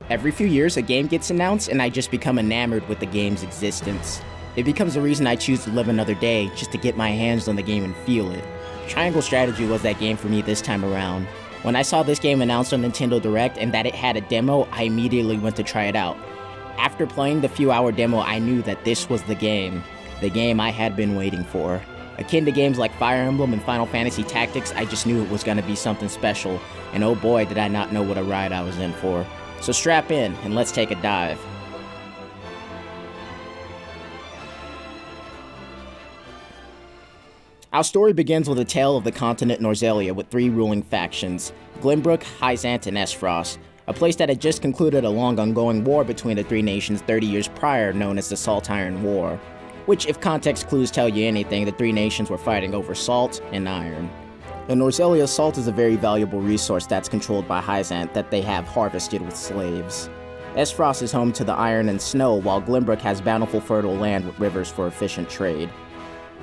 Every few years, a game gets announced, and I just become enamored with the game's existence. It becomes the reason I choose to live another day, just to get my hands on the game and feel it. Triangle Strategy was that game for me this time around. When I saw this game announced on Nintendo Direct and that it had a demo, I immediately went to try it out. After playing the few-hour demo, I knew that this was the game I had been waiting for. Akin to games like Fire Emblem and Final Fantasy Tactics, I just knew it was going to be something special, and oh boy did I not know what a ride I was in for. So strap in, and let's take a dive. Our story begins with a tale of the continent Norzelia with three ruling factions, Glenbrook, Hyzante, and Aesfrost, a place that had just concluded a long ongoing war between the three nations 30 years prior known as the Salt Iron War, which, if context clues tell you anything, the three nations were fighting over salt and iron. In Norzelia, salt is a very valuable resource that's controlled by Hyzante that they have harvested with slaves. Aesfrost is home to the iron and snow, while Glenbrook has bountiful fertile land with rivers for efficient trade.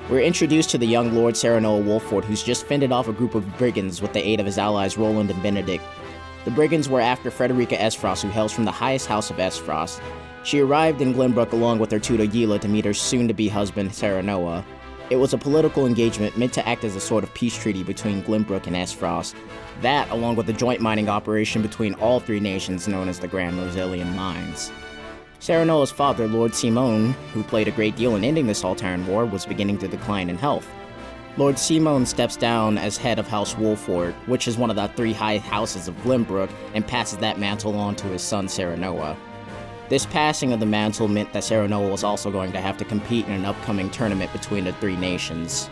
We're introduced to the young Lord Serenoa Wolfford, who's just fended off a group of brigands with the aid of his allies Roland and Benedict. The brigands were after Frederica Ending, who hails from the highest house of Aesfrost. She arrived in Glenbrook along with her tutor Yila to meet her soon-to-be husband Serenoa. It was a political engagement meant to act as a sort of peace treaty between Glenbrook and Aesfrost. That, along with a joint mining operation between all three nations known as the Grand Norzelian Mines. Serenoa's father, Lord Simone, who played a great deal in ending the Salt Iron War, was beginning to decline in health. Lord Simone steps down as head of House Wolfford, which is one of the three high houses of Glenbrook, and passes that mantle on to his son Serenoa. This passing of the mantle meant that Serenoa was also going to have to compete in an upcoming tournament between the three nations.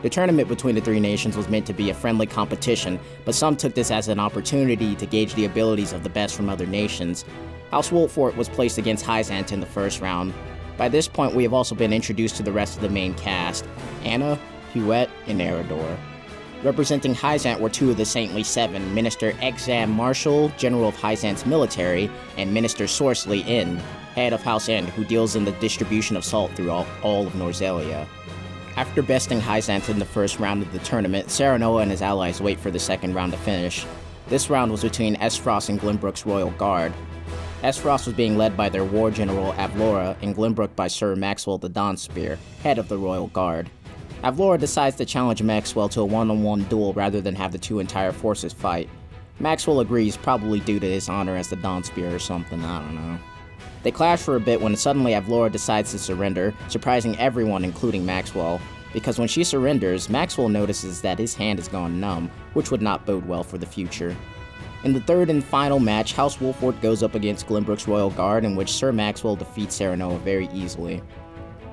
The tournament between the three nations was meant to be a friendly competition, but some took this as an opportunity to gauge the abilities of the best from other nations. House Wolfford was placed against Hyzante in the first round. By this point, we have also been introduced to the rest of the main cast, Anna, Huette, and Eridor. Representing Hyzante were two of the Saintly Seven, Minister Exam Marshal, General of Hyzante's military, and Minister Sorsley End, head of House End, who deals in the distribution of salt through all of Norzelia. After besting Hyzante in the first round of the tournament, Serenoa and his allies wait for the second round to finish. This round was between Aesfrost and Glenbrook's Royal Guard. Aesfrost was being led by their War General Avlora, and Glenbrook by Sir Maxwell the Dawnspear, head of the Royal Guard. Avlora decides to challenge Maxwell to a one-on-one duel rather than have the two entire forces fight. Maxwell agrees, probably due to his honor as the Dawnspear or something, I don't know. They clash for a bit when suddenly Avlora decides to surrender, surprising everyone including Maxwell, because when she surrenders, Maxwell notices that his hand has gone numb, which would not bode well for the future. In the third and final match, House Wolfford goes up against Glenbrook's Royal Guard, in which Sir Maxwell defeats Serenoa very easily.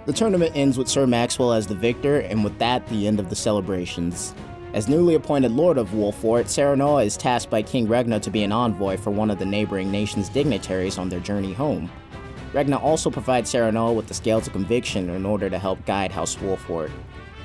The tournament ends with Sir Maxwell as the victor, and with that, the end of the celebrations. As newly appointed Lord of Wolfford, Serenoa is tasked by King Regna to be an envoy for one of the neighboring nation's dignitaries on their journey home. Regna also provides Serenoa with the Scales of Conviction in order to help guide House Wolfford.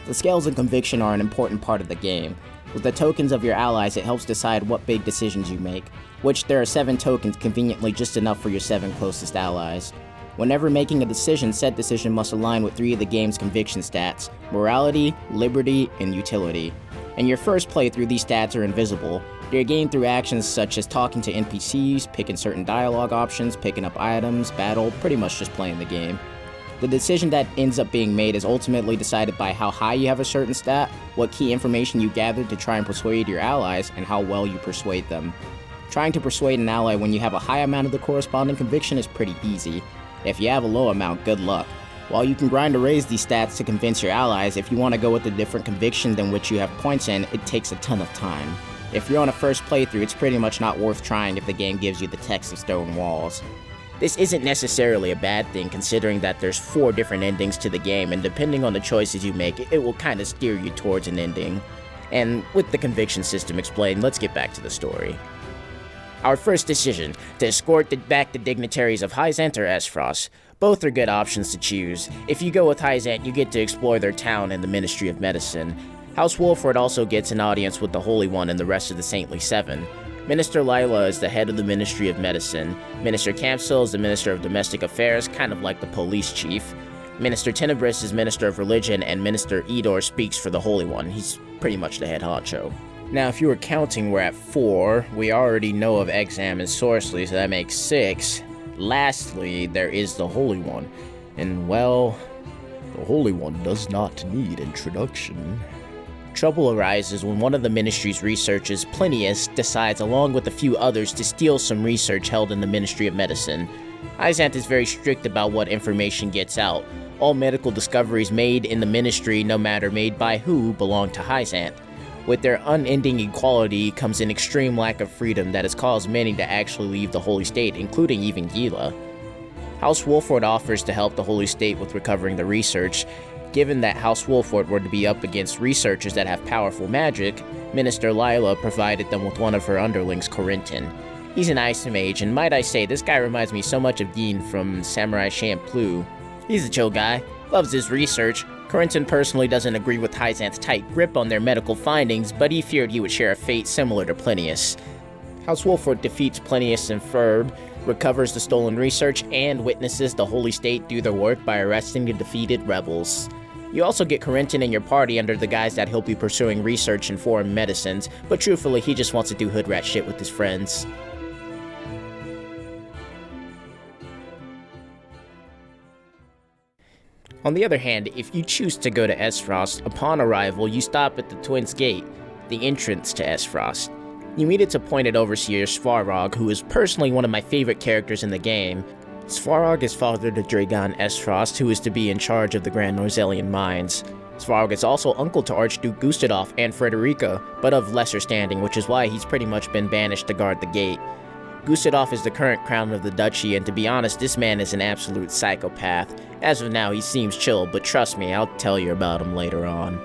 The Scales of Conviction are an important part of the game. With the tokens of your allies, it helps decide what big decisions you make, which there are 7 tokens, conveniently just enough for your 7 closest allies. Whenever making a decision, said decision must align with 3 of the game's conviction stats: morality, liberty, and utility. In your first playthrough, these stats are invisible. They're gained through actions such as talking to NPCs, picking certain dialogue options, picking up items, battle, pretty much just playing the game. The decision that ends up being made is ultimately decided by how high you have a certain stat, what key information you gathered to try and persuade your allies, and how well you persuade them. Trying to persuade an ally when you have a high amount of the corresponding conviction is pretty easy. If you have a low amount, good luck. While you can grind to raise these stats to convince your allies, if you want to go with a different conviction than which you have points in, it takes a ton of time. If you're on a first playthrough, it's pretty much not worth trying if the game gives you the text of stone walls. This isn't necessarily a bad thing, considering that there's 4 different endings to the game, and depending on the choices you make, it will kind of steer you towards an ending. And with the conviction system explained, let's get back to the story. Our first decision, to escort back the dignitaries of Hyzante or Aesfrost. Both are good options to choose. If you go with Hyzante, you get to explore their town and the Ministry of Medicine. House Wolfford also gets an audience with the Holy One and the rest of the Saintly Seven. Minister Lila is the head of the Ministry of Medicine. Minister Campsill is the Minister of Domestic Affairs, kind of like the police chief. Minister Tenebris is Minister of Religion, and Minister Edor speaks for the Holy One. He's pretty much the head honcho. Now, if you were counting, we're at 4. We already know of Exam and Sorsley, so that makes 6. Lastly, there is the Holy One. And well, the Holy One does not need introduction. Trouble arises when one of the Ministry's researchers, Plinius, decides along with a few others to steal some research held in the Ministry of Medicine. Hyzante is very strict about what information gets out. All medical discoveries made in the Ministry, no matter made by who, belong to Hyzante. With their unending equality comes an extreme lack of freedom that has caused many to actually leave the Holy State, including even Gila. House Wolford offers to help the Holy State with recovering the research. Given that House Wolford were to be up against researchers that have powerful magic, Minister Lila provided them with one of her underlings, Corentin. He's an ice mage, and might I say, this guy reminds me so much of Dean from Samurai Champloo. He's a chill guy, loves his research. Corentin personally doesn't agree with Hyzante's tight grip on their medical findings, but he feared he would share a fate similar to Plinius. House Wolford defeats Plinius and Ferb, recovers the stolen research, and witnesses the Holy State do their work by arresting the defeated rebels. You also get Corentin in your party under the guise that he'll be pursuing research in foreign medicines, but truthfully he just wants to do hood rat shit with his friends. On the other hand, if you choose to go to Aesfrost, upon arrival you stop at the Twins Gate, the entrance to Aesfrost. You meet its appointed overseer, Svarog, who is personally one of my favorite characters in the game. Svarog is father to Dragon Aesfrost, who is to be in charge of the Grand Norzelian mines. Svarog is also uncle to Archduke Gustadolf and Frederica, but of lesser standing, which is why he's pretty much been banished to guard the gate. Gustadolf is the current crown of the duchy, and to be honest, this man is an absolute psychopath. As of now, he seems chill, but trust me, I'll tell you about him later on.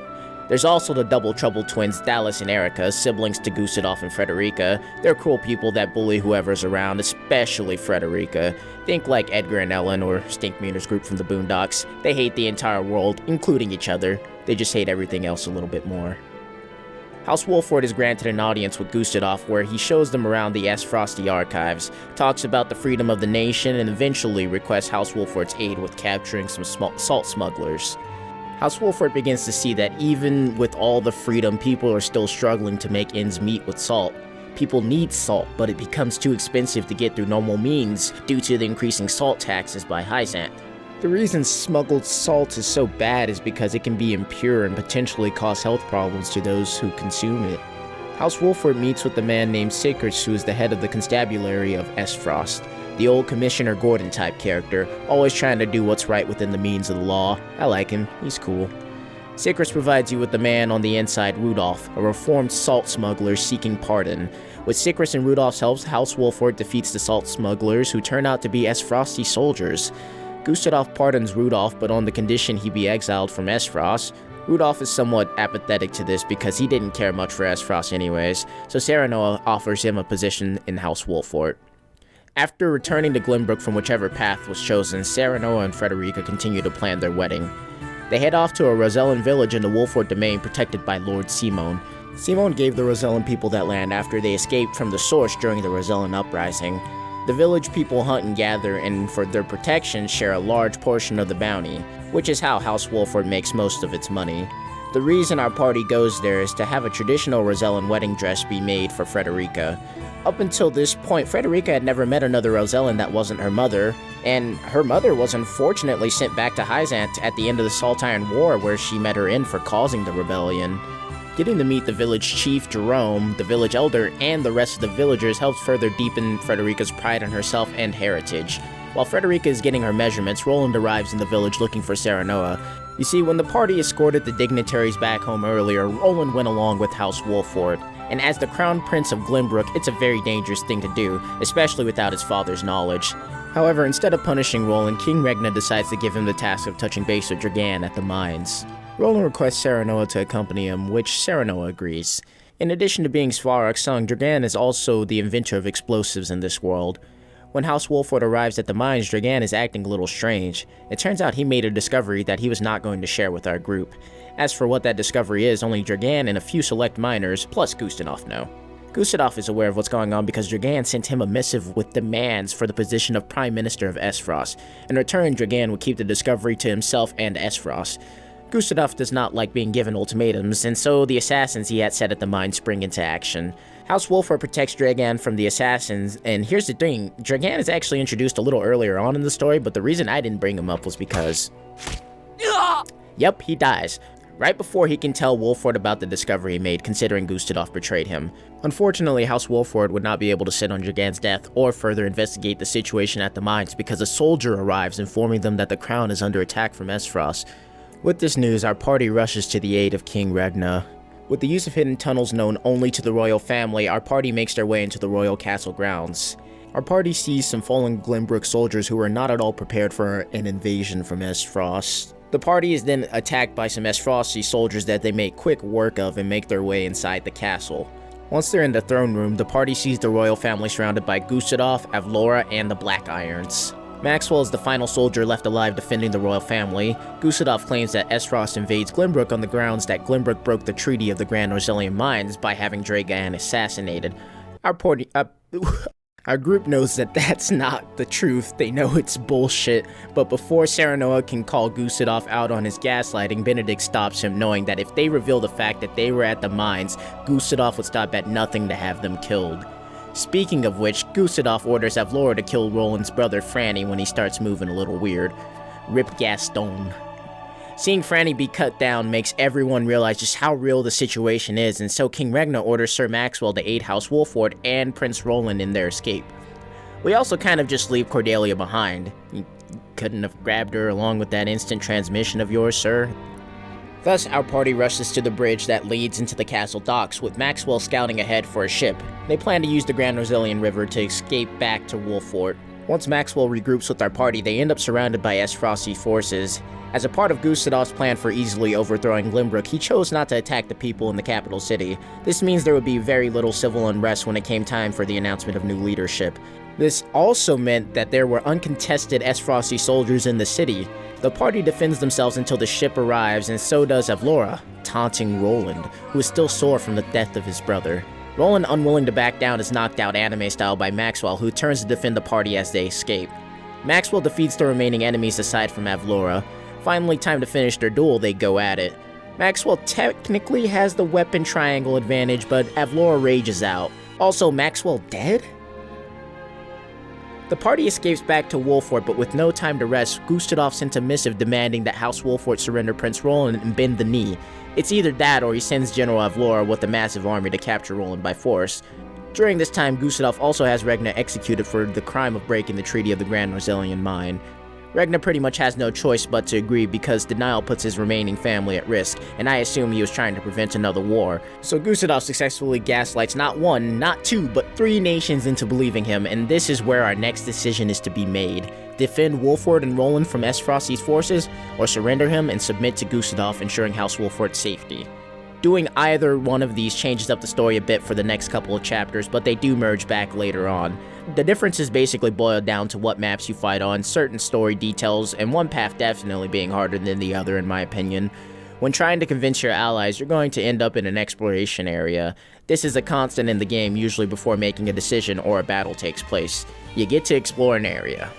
There's also the double trouble twins Dallas and Erica, siblings to Gustadolf and Frederica. They're cruel people that bully whoever's around, especially Frederica. Think like Edgar and Ellen or Stinkmeaner's group from the Boondocks. They hate the entire world, including each other. They just hate everything else a little bit more. House Wolford is granted an audience with Gustadolf where he shows them around the Aesfrosti archives, talks about the freedom of the nation, and eventually requests House Wolford's aid with capturing some salt smugglers. House Wolford begins to see that even with all the freedom, people are still struggling to make ends meet with salt. People need salt, but it becomes too expensive to get through normal means due to the increasing salt taxes by Hyzante. The reason smuggled salt is so bad is because it can be impure and potentially cause health problems to those who consume it. House Wolford meets with a man named Sikrus, who is the head of the constabulary of Aesfrost. The old Commissioner Gordon type character, always trying to do what's right within the means of the law. I like him, he's cool. Sikrus provides you with the man on the inside, Rudolph, a reformed salt smuggler seeking pardon. With Sikrus and Rudolph's help, House Wolford defeats the salt smugglers, who turn out to be Aesfrosti soldiers. Gustadolf pardons Rudolph, but on the condition he be exiled from Aesfrost. Rudolph is somewhat apathetic to this because he didn't care much for Aesfrost anyways, so Serenoa offers him a position in House Wolford. After returning to Glenbrook from whichever path was chosen, Serenoa and Frederica continue to plan their wedding. They head off to a Rosellan village in the Wolford domain protected by Lord Simon. Simon gave the Rosellan people that land after they escaped from the source during the Rosellan uprising. The village people hunt and gather, and for their protection share a large portion of the bounty, which is how House Wolford makes most of its money. The reason our party goes there is to have a traditional Rosellan wedding dress be made for Frederica. Up until this point, Frederica had never met another Rosellan that wasn't her mother, and her mother was unfortunately sent back to Hyzante at the end of the Saltire War, where she met her end for causing the rebellion. Getting to meet the village chief, Jerome, the village elder, and the rest of the villagers helps further deepen Frederica's pride in herself and heritage. While Frederica is getting her measurements, Roland arrives in the village looking for Serenoa. You see, when the party escorted the dignitaries back home earlier, Roland went along with House Wolford. And as the Crown Prince of Glenbrook, it's a very dangerous thing to do, especially without his father's knowledge. However, instead of punishing Roland, King Regna decides to give him the task of touching base with Dragan at the mines. Roland requests Serenoa to accompany him, which Serenoa agrees. In addition to being Svarog's son, Dragan is also the inventor of explosives in this world. When House Wolford arrives at the mines, Dragan is acting a little strange. It turns out he made a discovery that he was not going to share with our group. As for what that discovery is, only Dragan and a few select miners, plus Gustadolf, know. Gustadolf is aware of what's going on because Dragan sent him a missive with demands for the position of Prime Minister of Aesfrost. In return, Dragan would keep the discovery to himself and Aesfrost. Gustave does not like being given ultimatums, and so the assassins he had set at the mine spring into action. House Wolford protects Dragan from the assassins, and here's the thing, Dragan is actually introduced a little earlier on in the story, but the reason I didn't bring him up was because... Yep, he dies. Right before he can tell Wolford about the discovery he made, considering Gustave betrayed him. Unfortunately, House Wolford would not be able to sit on Dragan's death or further investigate the situation at the mines because a soldier arrives informing them that the crown is under attack from Aesfrost. With this news, our party rushes to the aid of King Ragnar. With the use of hidden tunnels known only to the royal family, our party makes their way into the royal castle grounds. Our party sees some fallen Glenbrook soldiers who are not at all prepared for an invasion from Aesfrost. The party is then attacked by some Aesfrosti soldiers that they make quick work of and make their way inside the castle. Once they're in the throne room, the party sees the royal family surrounded by Gustave, Avlora, and the Black Irons. Maxwell is the final soldier left alive defending the royal family. Gustave claims that Aesfrost invades Glenbrook on the grounds that Glenbrook broke the treaty of the Grand Norzelian Mines by having Dragan assassinated. Our group knows that that's not the truth, they know it's bullshit, but before Serenoa can call Gustave out on his gaslighting, Benedict stops him, knowing that if they reveal the fact that they were at the mines, Gustave would stop at nothing to have them killed. Speaking of which, Gustave orders Avlora to kill Roland's brother Franny when he starts moving a little weird. Rip Gaston. Seeing Franny be cut down makes everyone realize just how real the situation is, and so King Ragnar orders Sir Maxwell to aid House Wolford and Prince Roland in their escape. We also kind of just leave Cordelia behind. You couldn't have grabbed her along with that instant transmission of yours, sir? Thus, our party rushes to the bridge that leads into the castle docks, with Maxwell scouting ahead for a ship. They plan to use the Grand Norzelian River to escape back to Wolford. Once Maxwell regroups with our party, they end up surrounded by Aesfrosti forces. As a part of Gustave's plan for easily overthrowing Glenbrook, he chose not to attack the people in the capital city. This means there would be very little civil unrest when it came time for the announcement of new leadership. This also meant that there were uncontested Aesfrosti soldiers in the city. The party defends themselves until the ship arrives, and so does Avlora, taunting Roland, who is still sore from the death of his brother. Roland, unwilling to back down, is knocked out anime style by Maxwell, who turns to defend the party as they escape. Maxwell defeats the remaining enemies aside from Avlora. Finally, time to finish their duel, they go at it. Maxwell technically has the weapon triangle advantage, but Avlora rages out. Also, Maxwell dead? The party escapes back to Wolford, but with no time to rest, Gustave sends a missive demanding that House Wolford surrender Prince Roland and bend the knee. It's either that or he sends General Avlora with a massive army to capture Roland by force. During this time, Gustave also has Ragnar executed for the crime of breaking the treaty of the Grand Norzelian Mine. Ragnar pretty much has no choice but to agree because denial puts his remaining family at risk, and I assume he was trying to prevent another war. So Gustave successfully gaslights not one, not two, but 3 nations into believing him, and this is where our next decision is to be made. Defend Wolford and Roland from Aesfrosti's forces, or surrender him and submit to Gustave, ensuring House Wolford's safety. Doing either one of these changes up the story a bit for the next couple of chapters, but they do merge back later on. The differences basically boil down to what maps you fight on, certain story details, and one path definitely being harder than the other in my opinion. When trying to convince your allies, you're going to end up in an exploration area. This is a constant in the game, usually before making a decision or a battle takes place. You get to explore an area.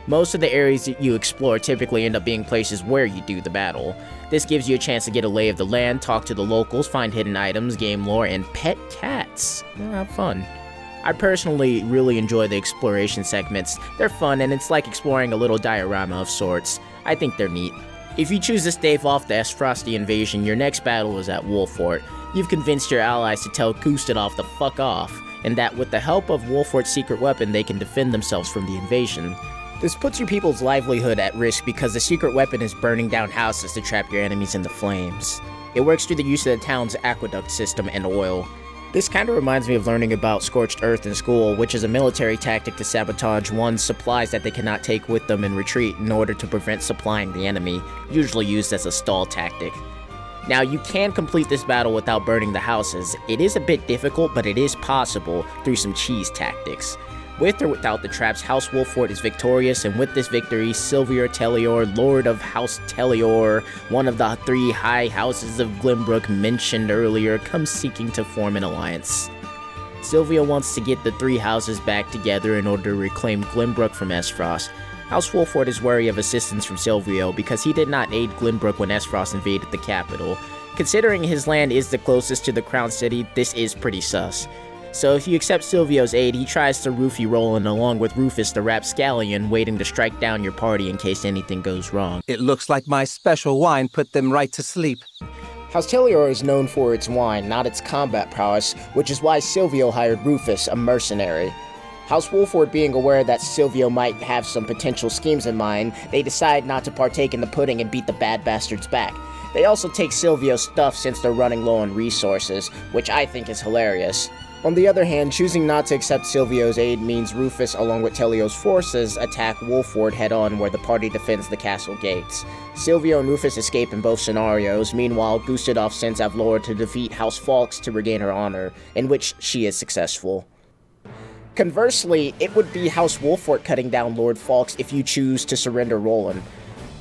Most of the areas that you explore typically end up being places where you do the battle. This gives you a chance to get a lay of the land, talk to the locals, find hidden items, game lore, and pet cats. Have fun. I personally really enjoy the exploration segments. They're fun and it's like exploring a little diorama of sorts. I think they're neat. If you choose to stave off the Aesfrosti invasion, your next battle is at Wolford. You've convinced your allies to tell Gustave to fuck off, and that with the help of Wolford's secret weapon they can defend themselves from the invasion. This puts your people's livelihood at risk because the secret weapon is burning down houses to trap your enemies in the flames. It works through the use of the town's aqueduct system and oil. This kinda reminds me of learning about Scorched Earth in school, which is a military tactic to sabotage one's supplies that they cannot take with them and retreat in order to prevent supplying the enemy, usually used as a stall tactic. Now, you can complete this battle without burning the houses. It is a bit difficult, but it is possible through some cheese tactics. With or without the traps, House Wolford is victorious, and with this victory, Silvior Tellior, Lord of House Tellior, one of the 3 high houses of Glenbrook mentioned earlier, comes seeking to form an alliance. Sylvia wants to get the 3 houses back together in order to reclaim Glenbrook from Aesfrost. House Wolford is wary of assistance from Silvio because he did not aid Glenbrook when Aesfrost invaded the capital. Considering his land is the closest to the Crown City, this is pretty sus. So if you accept Silvio's aid, he tries to roofie Roland along with Rufus the rapscallion, waiting to strike down your party in case anything goes wrong. It looks like my special wine put them right to sleep. House Tellior is known for its wine, not its combat prowess, which is why Silvio hired Rufus, a mercenary. House Wolford being aware that Silvio might have some potential schemes in mind, they decide not to partake in the pudding and beat the bad bastards back. They also take Silvio's stuff since they're running low on resources, which I think is hilarious. On the other hand, choosing not to accept Silvio's aid means Rufus, along with Tellio's forces, attack Wolford head-on where the party defends the castle gates. Silvio and Rufus escape in both scenarios. Meanwhile, Gustadolf sends Avlora to defeat House Fawkes to regain her honor, in which she is successful. Conversely, it would be House Wolford cutting down Lord Fawkes if you choose to surrender Roland.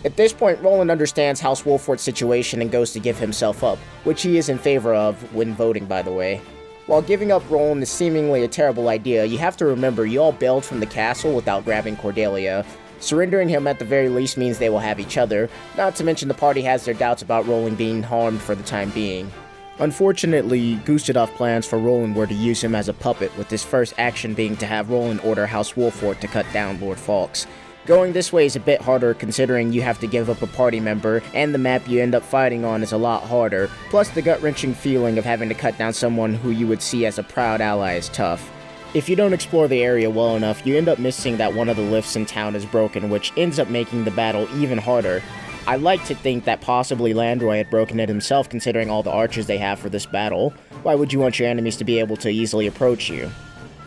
At this point, Roland understands House Wolford's situation and goes to give himself up, which he is in favor of when voting, by the way. While giving up Roland is seemingly a terrible idea, you have to remember you all bailed from the castle without grabbing Cordelia. Surrendering him at the very least means they will have each other, not to mention the party has their doubts about Roland being harmed for the time being. Unfortunately, Gustadolf's plans for Roland were to use him as a puppet, with his first action being to have Roland order House Wolford to cut down Lord Fawkes. Going this way is a bit harder considering you have to give up a party member, and the map you end up fighting on is a lot harder, plus the gut-wrenching feeling of having to cut down someone who you would see as a proud ally is tough. If you don't explore the area well enough, you end up missing that one of the lifts in town is broken, which ends up making the battle even harder. I like to think that possibly Landroy had broken it himself considering all the archers they have for this battle. Why would you want your enemies to be able to easily approach you?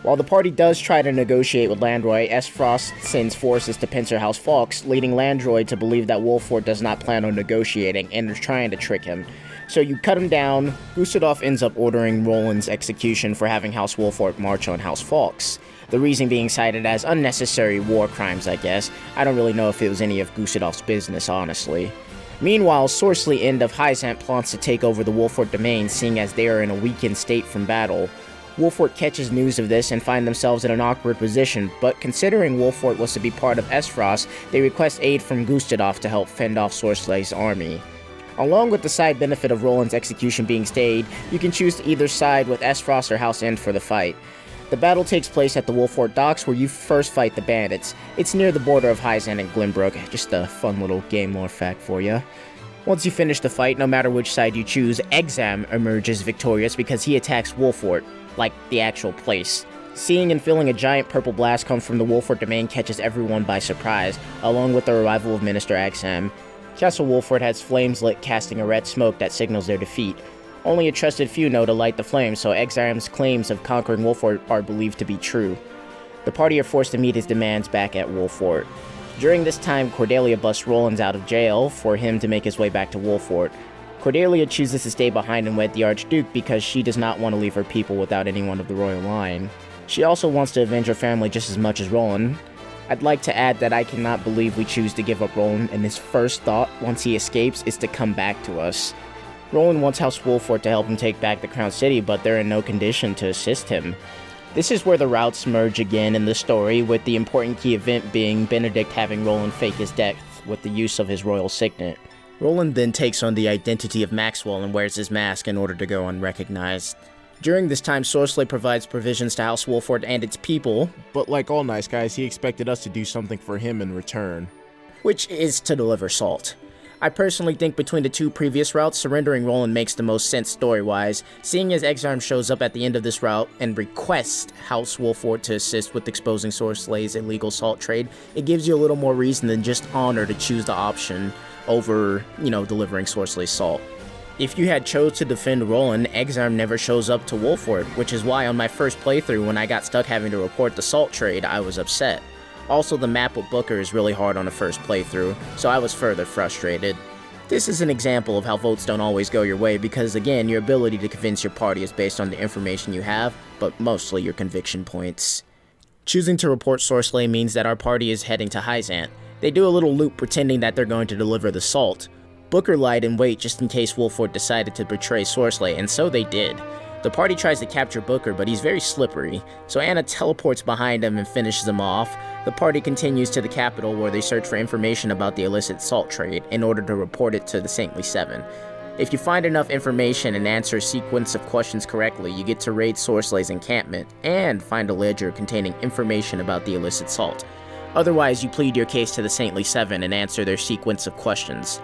While the party does try to negotiate with Landroy, Aesfrost sends forces to pincer House Fawkes, leading Landroy to believe that Wolford does not plan on negotiating and is trying to trick him. So you cut him down. Gustadolf ends up ordering Roland's execution for having House Wolford march on House Fawkes. The reason being cited as unnecessary war crimes, I guess. I don't really know if it was any of Gustadolf's business, honestly. Meanwhile, Sorsley End of Hyzante plans to take over the Wolford domain, seeing as they are in a weakened state from battle. Wolford catches news of this and find themselves in an awkward position, but considering Wolford was to be part of Aesfrost, they request aid from Gustadolf to help fend off Sorsley's army. Along with the side benefit of Roland's execution being stayed, you can choose to either side with Aesfrost or House End for the fight. The battle takes place at the Wolford Docks, where you first fight the bandits. It's near the border of Hyzante and Glenbrook, just a fun little game lore fact for you. Once you finish the fight, no matter which side you choose, Exam emerges victorious because he attacks Wolford, like the actual place. Seeing and feeling a giant purple blast come from the Wolford domain catches everyone by surprise, along with the arrival of Minister Exam. Castle Wolford has flames lit, casting a red smoke that signals their defeat. Only a trusted few know to light the flames, so Exam's claims of conquering Wolford are believed to be true. The party are forced to meet his demands back at Wolford. During this time, Cordelia busts Roland out of jail for him to make his way back to Wolford. Cordelia chooses to stay behind and wed the Archduke because she does not want to leave her people without anyone of the royal line. She also wants to avenge her family just as much as Roland. I'd like to add that I cannot believe we choose to give up Roland, and his first thought, once he escapes, is to come back to us. Roland wants House Wolford to help him take back the Crown City, but they're in no condition to assist him. This is where the routes merge again in the story, with the important key event being Benedict having Roland fake his death with the use of his royal signet. Roland then takes on the identity of Maxwell and wears his mask in order to go unrecognized. During this time, Sorsley provides provisions to House Wolford and its people, but like all nice guys, he expected us to do something for him in return. Which is to deliver salt. I personally think between the two previous routes, surrendering Roland makes the most sense story-wise, seeing as Exarm shows up at the end of this route and requests House Wolford to assist with exposing Sorsley's illegal salt trade, it gives you a little more reason than just honor to choose the option over, delivering Sorsley's salt. If you had chose to defend Roland, Exarm never shows up to Wolford, which is why on my first playthrough when I got stuck having to report the salt trade, I was upset. Also, the map with Booker is really hard on a first playthrough, so I was further frustrated. This is an example of how votes don't always go your way because, again, your ability to convince your party is based on the information you have, but mostly your conviction points. Choosing to report Sorsley means that our party is heading to Hyzante. They do a little loop pretending that they're going to deliver the salt. Booker lied in wait just in case Wolford decided to betray Sorsley, and so they did. The The party tries to capture Booker, but he's very slippery, so Anna teleports behind him and finishes him off. The party continues to the capital where they search for information about the illicit salt trade in order to report it to the Saintly Seven. If you find enough information and answer a sequence of questions correctly, you get to raid Sorsley's encampment and find a ledger containing information about the illicit salt. Otherwise, you plead your case to the Saintly Seven and answer their sequence of questions.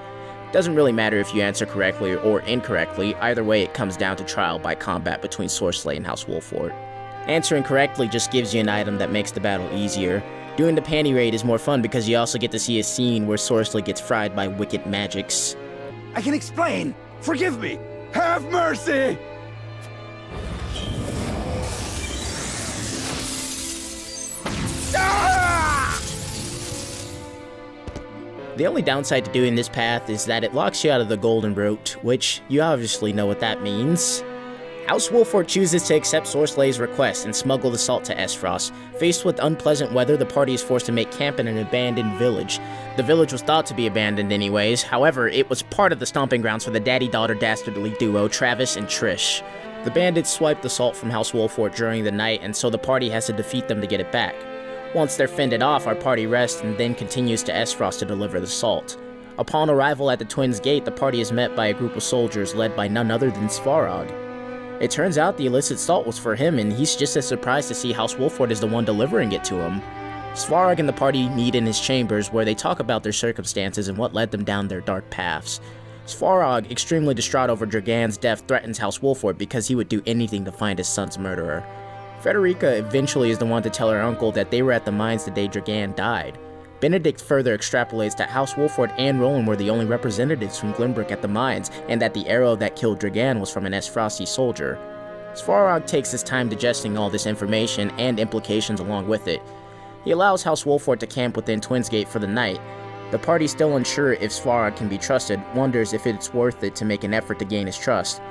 Doesn't really matter if you answer correctly or incorrectly, either way it comes down to trial by combat between Sorsley and House Wolfort. Answering correctly just gives you an item that makes the battle easier. Doing the panty raid is more fun because you also get to see a scene where Sorsley gets fried by wicked magics. I can explain! Forgive me! Have mercy! The only downside to doing this path is that it locks you out of the Golden Route, which you obviously know what that means. House Wolfort chooses to accept Sorsley's request and smuggle the salt to Aesfrost. Faced with unpleasant weather, the party is forced to make camp in an abandoned village. The village was thought to be abandoned anyways, however, it was part of the stomping grounds for the daddy-daughter dastardly duo, Travis and Trish. The bandits swipe the salt from House Wolfort during the night, and so the party has to defeat them to get it back. Once they're fended off, our party rests and then continues to Aesfrost to deliver the salt. Upon arrival at the Twins' Gate, the party is met by a group of soldiers led by none other than Svarog. It turns out the illicit salt was for him, and he's just as surprised to see House Wolfort is the one delivering it to him. Svarog and the party meet in his chambers, where they talk about their circumstances and what led them down their dark paths. Svarog, extremely distraught over Dragan's death, threatens House Wolfort because he would do anything to find his son's murderer. Frederica eventually is the one to tell her uncle that they were at the mines the day Dragan died. Benedict further extrapolates that House Wolfort and Roland were the only representatives from Glenbrook at the mines, and that the arrow that killed Dragan was from an Aesfrosti soldier. Svarog takes his time digesting all this information and implications along with it. He allows House Wolfort to camp within Twins' Gate for the night. The party, still unsure if Svarog can be trusted, wonders if it's worth it to make an effort to gain his trust.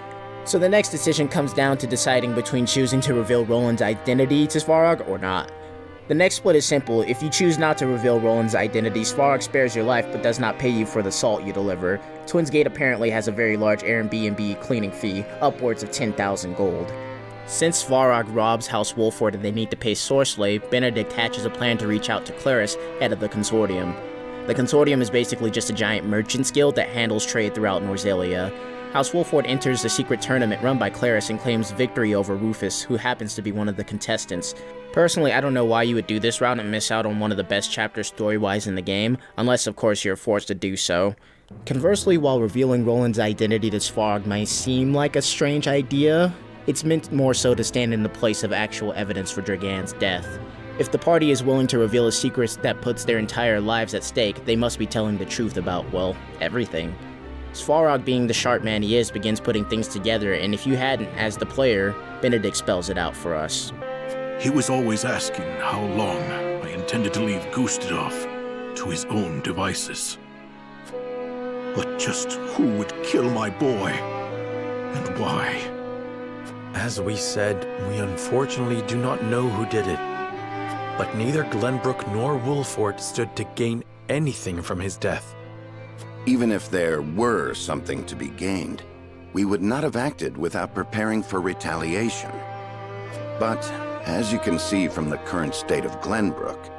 So the next decision comes down to deciding between choosing to reveal Roland's identity to Svarog or not. The next split is simple. If you choose not to reveal Roland's identity, Svarog spares your life but does not pay you for the salt you deliver. Twins' Gate apparently has a very large Airbnb cleaning fee, upwards of 10,000 gold. Since Svarog robs House Wolfort and they need to pay Sorsley, Benedict hatches a plan to reach out to Claris, head of the Consortium. The Consortium is basically just a giant merchant's guild that handles trade throughout Norzelia. House Wolfort enters the secret tournament run by Claris and claims victory over Rufus, who happens to be one of the contestants. Personally, I don't know why you would do this route and miss out on one of the best chapters story-wise in the game, unless of course you're forced to do so. Conversely, while revealing Roland's identity to Svarog might seem like a strange idea, it's meant more so to stand in the place of actual evidence for Dragan's death. If the party is willing to reveal a secret that puts their entire lives at stake, they must be telling the truth about, well, everything. Svarog, being the sharp man he is, begins putting things together, and if you hadn't, as the player, Benedict spells it out for us. He was always asking how long I intended to leave Gustadov to his own devices. But just who would kill my boy, and why? As we said, we unfortunately do not know who did it. But neither Glenbrook nor Wolfort stood to gain anything from his death. Even if there were something to be gained, we would not have acted without preparing for retaliation. But, as you can see from the current state of Glenbrook,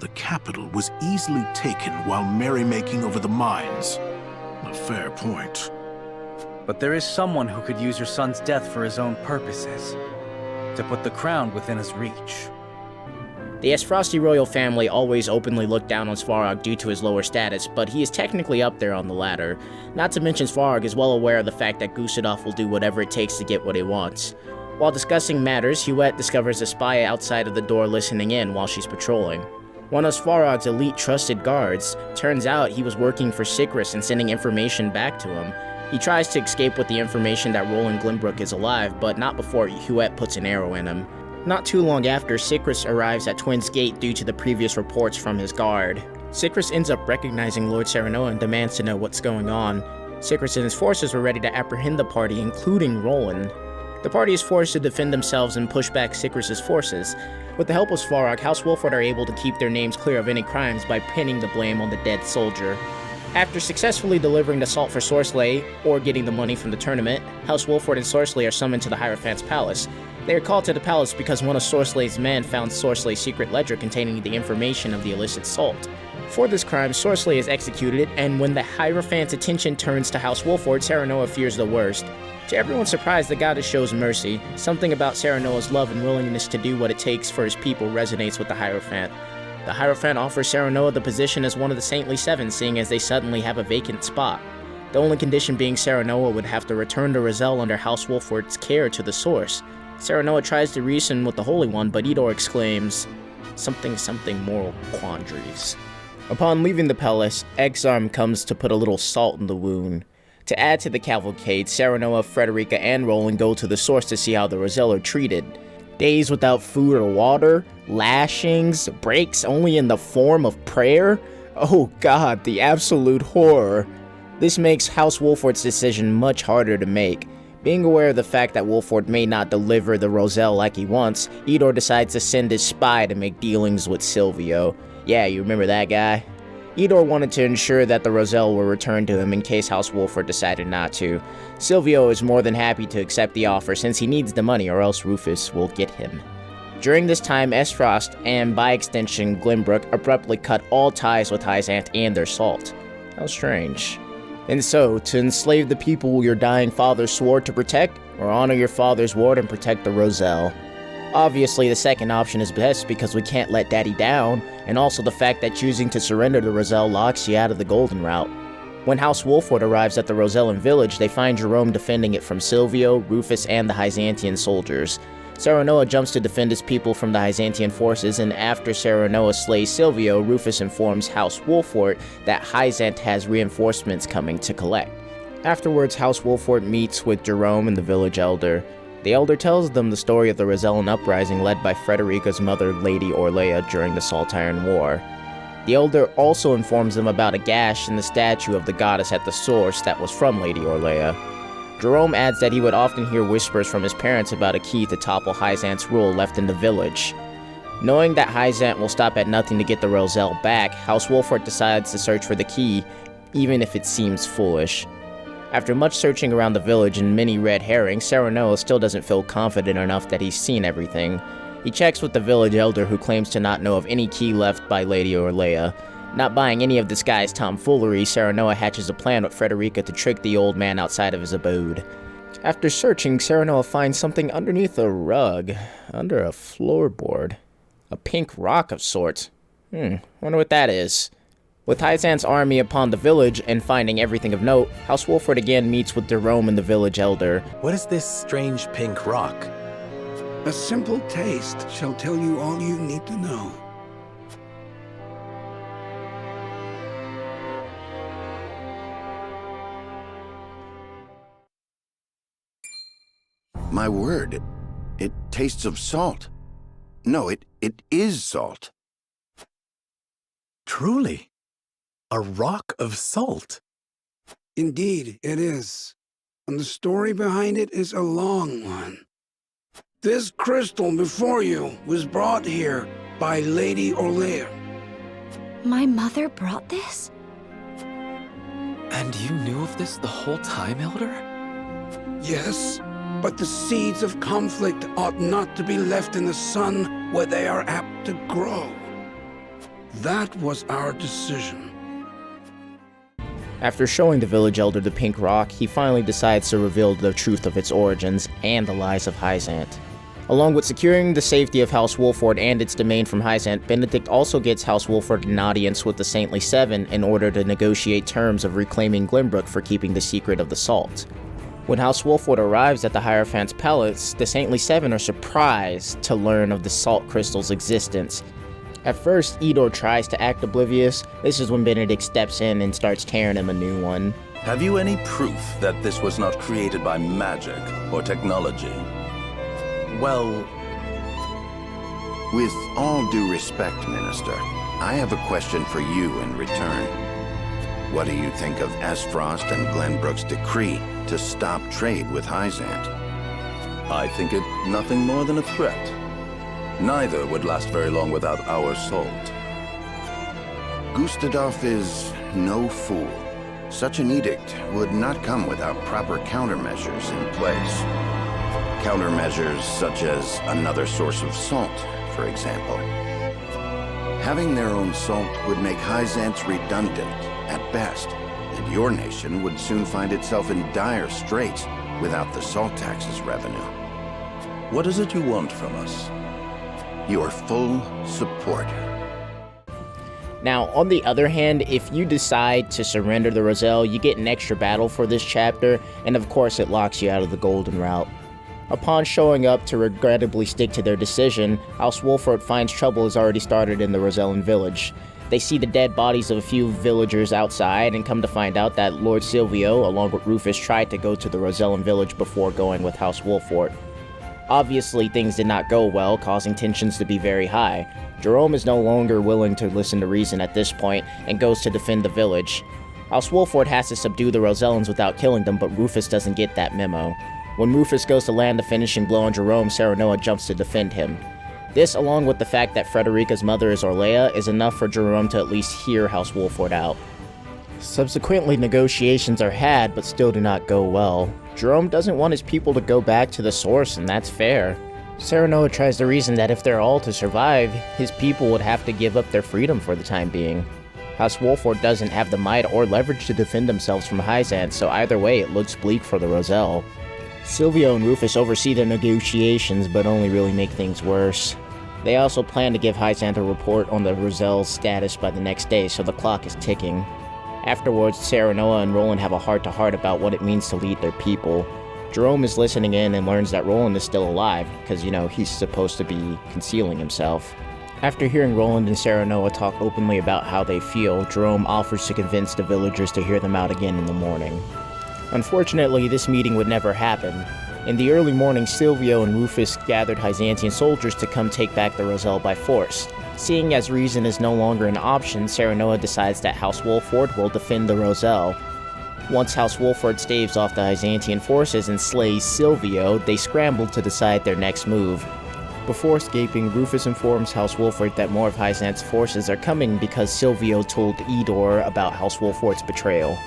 The capital was easily taken while merrymaking over the mines. A fair point. But there is someone who could use your son's death for his own purposes, to put the crown within his reach. The Aesfrosti royal family always openly looked down on Svarog due to his lower status, but he is technically up there on the ladder. Not to mention Svarog is well aware of the fact that Gustadov will do whatever it takes to get what he wants. While discussing matters, Huette discovers a spy outside of the door listening in while she's patrolling. One of Svarog's elite trusted guards. Turns out he was working for Sikris and sending information back to him. He tries to escape with the information that Roland Glenbrook is alive, but not before Huette puts an arrow in him. Not too long after, Sikris arrives at Twins' Gate due to the previous reports from his guard. Sikris ends up recognizing Lord Serenoa and demands to know what's going on. Sikris and his forces were ready to apprehend the party, including Roland. The party is forced to defend themselves and push back Sikris' forces. With the help of Svarog, House Wolfort are able to keep their names clear of any crimes by pinning the blame on the dead soldier. After successfully delivering the salt for Sorsley, or getting the money from the tournament, House Wolford and Sorsley are summoned to the Hierophant's palace. They are called to the palace because one of Sorsley's men found Sorsley's secret ledger containing the information of the illicit salt. For this crime, Sorsley is executed, and when the Hierophant's attention turns to House Wolford, Serenoa fears the worst. To everyone's surprise, the goddess shows mercy. Something about Serenoa's love and willingness to do what it takes for his people resonates with the Hierophant. The Hierophant offers Serenoa the position as one of the Saintly Seven, seeing as they suddenly have a vacant spot. The only condition being Serenoa would have to return to Roselle under House Wolford's care to the source. Serenoa tries to reason with the Holy One, but Indo exclaims, something moral quandaries. Upon leaving the palace, Exarm comes to put a little salt in the wound. To add to the cavalcade, Serenoa, Frederica, and Roland go to the source to see how the Roselle are treated. Days without food or water, lashings, breaks only in the form of prayer? Oh god, the absolute horror. This makes House Wolford's decision much harder to make. Being aware of the fact that Wolford may not deliver the Roselle like he wants, Indo decides to send his spy to make dealings with Silvio. Yeah, you remember that guy? Indo wanted to ensure that the Roselle were returned to him in case House Wolford decided not to. Silvio is more than happy to accept the offer since he needs the money or else Rufus will get him. During this time, Aesfrost, and by extension Glenbrook, abruptly cut all ties with Hyzante and their salt. How strange. And so, to enslave the people your dying father swore to protect, or honor your father's word and protect the Roselle? Obviously, the second option is best because we can't let Daddy down, and also the fact that choosing to surrender the Roselle locks you out of the Golden Route. When House Wolford arrives at the Rosellan village, they find Jerome defending it from Silvio, Rufus, and the Hyzantean soldiers. Serenoa jumps to defend his people from the Hyzantean forces, and after Serenoa slays Silvio, Rufus informs House Wolford that Hyzante has reinforcements coming to collect. Afterwards, House Wolford meets with Jerome and the village elder. The elder tells them the story of the Rosellan uprising led by Frederica's mother, Lady Orlea, during the Saltire War. The elder also informs them about a gash in the statue of the goddess at the source that was from Lady Orlea. Jerome adds that he would often hear whispers from his parents about a key to topple Hyzante's rule left in the village. Knowing that Hyzante will stop at nothing to get the Roselle back, House Wolford decides to search for the key, even if it seems foolish. After much searching around the village and many red herrings, Serenoa still doesn't feel confident enough that he's seen everything. He checks with the village elder who claims to not know of any key left by Lady Orlea. Not buying any of this guy's tomfoolery, Serenoa hatches a plan with Frederica to trick the old man outside of his abode. After searching, Serenoa finds something underneath a rug, under a floorboard. A pink rock of sorts. Wonder what that is. With Hyzante's army upon the village and finding everything of note, House Wolford again meets with Jerome and the village elder. What is this strange pink rock? A simple taste shall tell you all you need to know. My word, it tastes of salt. No, it is salt. Truly, a rock of salt. Indeed, it is. And the story behind it is a long one. This crystal before you was brought here by Lady Orlea. My mother brought this? And you knew of this the whole time, Elder? Yes, but the seeds of conflict ought not to be left in the sun where they are apt to grow. That was our decision. After showing the village elder the pink rock, he finally decides to reveal the truth of its origins and the lies of Hyzante. Along with securing the safety of House Wolford and its domain from Hyzante, Benedict also gets House Wolford an audience with the Saintly Seven in order to negotiate terms of reclaiming Glenbrook for keeping the secret of the salt. When House Wolford arrives at the Hierophant's palace, the Saintly Seven are surprised to learn of the salt crystal's existence. At first, Indo tries to act oblivious. This is when Benedict steps in and starts tearing him a new one. Have you any proof that this was not created by magic or technology? Well, With all due respect, Minister, I have a question for you in return. What do you think of Aesfrost and Glenbrook's decree to stop trade with Hyzante? I think it nothing more than a threat. Neither would last very long without our salt. Gustadov is no fool. Such an edict would not come without proper countermeasures in place. Countermeasures such as another source of salt, for example. Having their own salt would make Hyzante redundant, at best, and your nation would soon find itself in dire straits without the salt tax's revenue. What is it you want from us? Your full support. Now, on the other hand, if you decide to surrender the Roselle, you get an extra battle for this chapter, and of course it locks you out of the Golden Route. Upon showing up to regrettably stick to their decision, House Wolford finds trouble has already started in the Rosellan village. They see the dead bodies of a few villagers outside and come to find out that Lord Silvio, along with Rufus, tried to go to the Rosellan village before going with House Wolford. Obviously, things did not go well, causing tensions to be very high. Jerome is no longer willing to listen to reason at this point, and goes to defend the village. House Wolford has to subdue the Rosellans without killing them, but Rufus doesn't get that memo. When Rufus goes to land the finishing blow on Jerome, Serenoa jumps to defend him. This, along with the fact that Frederica's mother is Orlea, is enough for Jerome to at least hear House Wolford out. Subsequently, negotiations are had, but still do not go well. Jerome doesn't want his people to go back to the source, and that's fair. Serenoa tries to reason that if they're all to survive, his people would have to give up their freedom for the time being. House Wolford doesn't have the might or leverage to defend themselves from Hyzante, so either way it looks bleak for the Roselle. Silvio and Rufus oversee their negotiations, but only really make things worse. They also plan to give Hyzante a report on the Roselle's status by the next day, so the clock is ticking. Afterwards, Serenoa and Roland have a heart-to-heart about what it means to lead their people. Jerome is listening in and learns that Roland is still alive, because, he's supposed to be concealing himself. After hearing Roland and Serenoa talk openly about how they feel, Jerome offers to convince the villagers to hear them out again in the morning. Unfortunately, this meeting would never happen. In the early morning, Silvio and Rufus gathered Hyzantean soldiers to come take back the Roselle by force. Seeing as reason is no longer an option, Serenoa decides that House Wolford will defend the Roselle. Once House Wolford staves off the Hyzantean forces and slays Silvio, they scramble to decide their next move. Before escaping, Rufus informs House Wolford that more of Hyzante's forces are coming because Silvio told Idor about House Wolford's betrayal.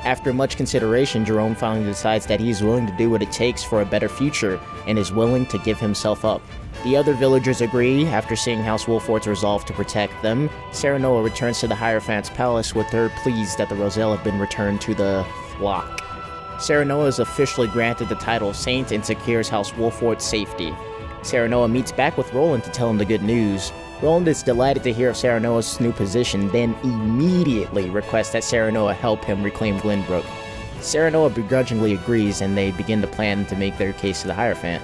After much consideration, Jerome finally decides that he is willing to do what it takes for a better future, and is willing to give himself up. The other villagers agree. After seeing House Wolford's resolve to protect them, Serenoa returns to the Hierophant's palace with her pleased that the Roselle have been returned to the flock. Serenoa is officially granted the title of Saint and secures House Wolford's safety. Serenoa meets back with Roland to tell him the good news. Roland is delighted to hear of Serenoa's new position, then immediately requests that Serenoa help him reclaim Glenbrook. Serenoa begrudgingly agrees, and they begin to plan to make their case to the Hierophant.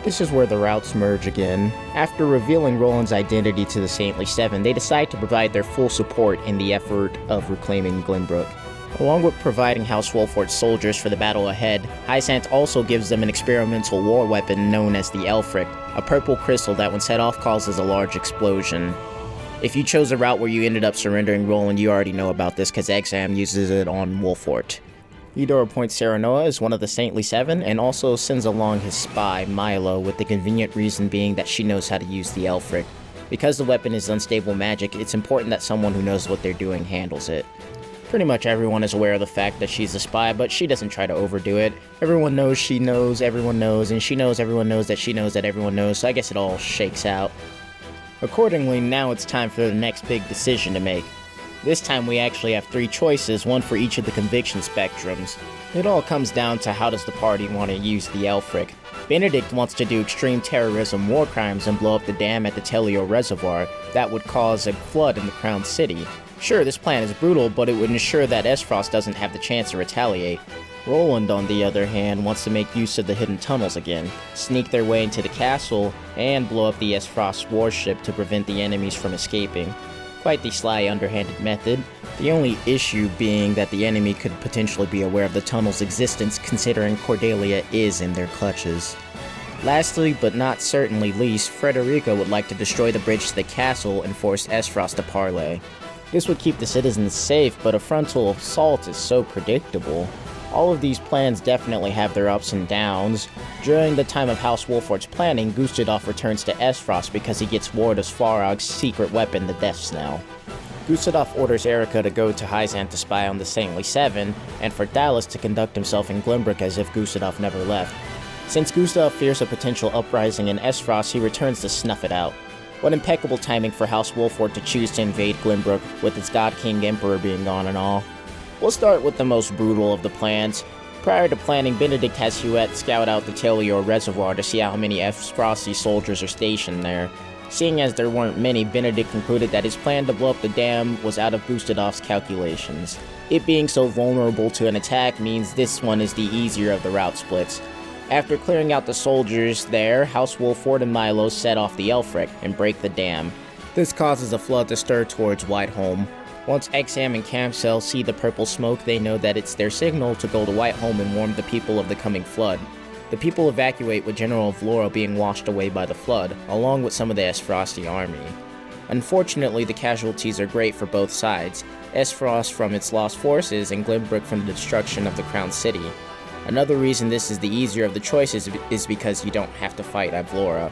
This is where the routes merge again. After revealing Roland's identity to the Saintly Seven, they decide to provide their full support in the effort of reclaiming Glenbrook. Along with providing House Wolford's soldiers for the battle ahead, Hyzante also gives them an experimental war weapon known as the Elfric, a purple crystal that when set off causes a large explosion. If you chose a route where you ended up surrendering Roland, you already know about this because Exam uses it on Wolfort. Idor appoints Serenoa as one of the Saintly Seven, and also sends along his spy, Milo, with the convenient reason being that she knows how to use the Elfric. Because the weapon is unstable magic, it's important that someone who knows what they're doing handles it. Pretty much everyone is aware of the fact that she's a spy, but she doesn't try to overdo it. Everyone knows she knows, everyone knows, and she knows everyone knows that she knows that everyone knows, so I guess it all shakes out. Accordingly, now it's time for the next big decision to make. This time we actually have 3 choices, one for each of the conviction spectrums. It all comes down to how does the party want to use the Elfric. Benedict wants to do extreme terrorism war crimes and blow up the dam at the Telio Reservoir. That would cause a flood in the Crown City. Sure, this plan is brutal, but it would ensure that Aesfrost doesn't have the chance to retaliate. Roland, on the other hand, wants to make use of the hidden tunnels again, sneak their way into the castle, and blow up the Aesfrost warship to prevent the enemies from escaping. Quite the sly, underhanded method, the only issue being that the enemy could potentially be aware of the tunnel's existence considering Cordelia is in their clutches. Lastly, but not certainly least, Frederica would like to destroy the bridge to the castle and force Aesfrost to parley. This would keep the citizens safe, but a frontal assault is so predictable. All of these plans definitely have their ups and downs. During the time of House Wolford's planning, Gustadolf returns to Aesfrost because he gets word of Svarog's secret weapon, the Death Snell. Gustave orders Erica to go to Hyzante to spy on the Saintly Seven, and for Dallas to conduct himself in Glenbrook as if Gustave never left. Since Gustave fears a potential uprising in Aesfrost, he returns to snuff it out. What impeccable timing for House Wolford to choose to invade Glenbrook, with its God King Emperor being gone and all. We'll start with the most brutal of the plans. Prior to planning, Benedict has Huet scout out the Teleor Reservoir to see how many Aesfrosti soldiers are stationed there. Seeing as there weren't many, Benedict concluded that his plan to blow up the dam was out of Gustav's calculations. It being so vulnerable to an attack means this one is the easier of the route splits. After clearing out the soldiers there, House Wolford and Milo set off the Elfric and break the dam. This causes a flood to stir towards Whiteholm. Once Exam and Campsell see the purple smoke, they know that it's their signal to go to Whiteholm and warn the people of the coming flood. The people evacuate with General Vlora being washed away by the flood, along with some of the Aesfrosti army. Unfortunately, the casualties are great for both sides, Aesfrost from its lost forces and Glenbrook from the destruction of the Crown City. Another reason this is the easier of the choices is because you don't have to fight at Vlora.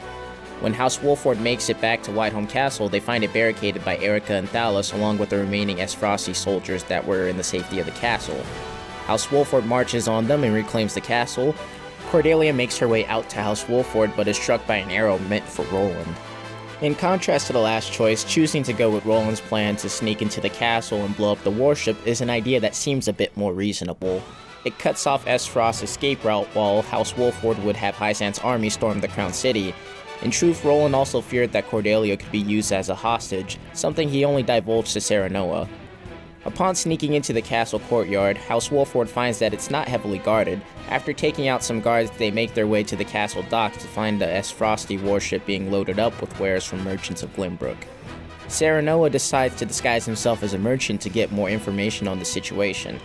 When House Wolford makes it back to Whiteholm Castle, they find it barricaded by Erica and Thalos along with the remaining Aesfrosti soldiers that were in the safety of the castle. House Wolford marches on them and reclaims the castle. Cordelia makes her way out to House Wolford but is struck by an arrow meant for Roland. In contrast to the last choice, choosing to go with Roland's plan to sneak into the castle and blow up the warship is an idea that seems a bit more reasonable. It cuts off Aesfrost's escape route while House Wolford would have Hyzante's army storm the Crown City. In truth, Roland also feared that Cordelia could be used as a hostage, something he only divulged to Serenoa. Upon sneaking into the castle courtyard, House Wolford finds that it's not heavily guarded. After taking out some guards, they make their way to the castle docks to find the Aesfrosti warship being loaded up with wares from merchants of Glenbrook. Serenoa decides to disguise himself as a merchant to get more information on the situation.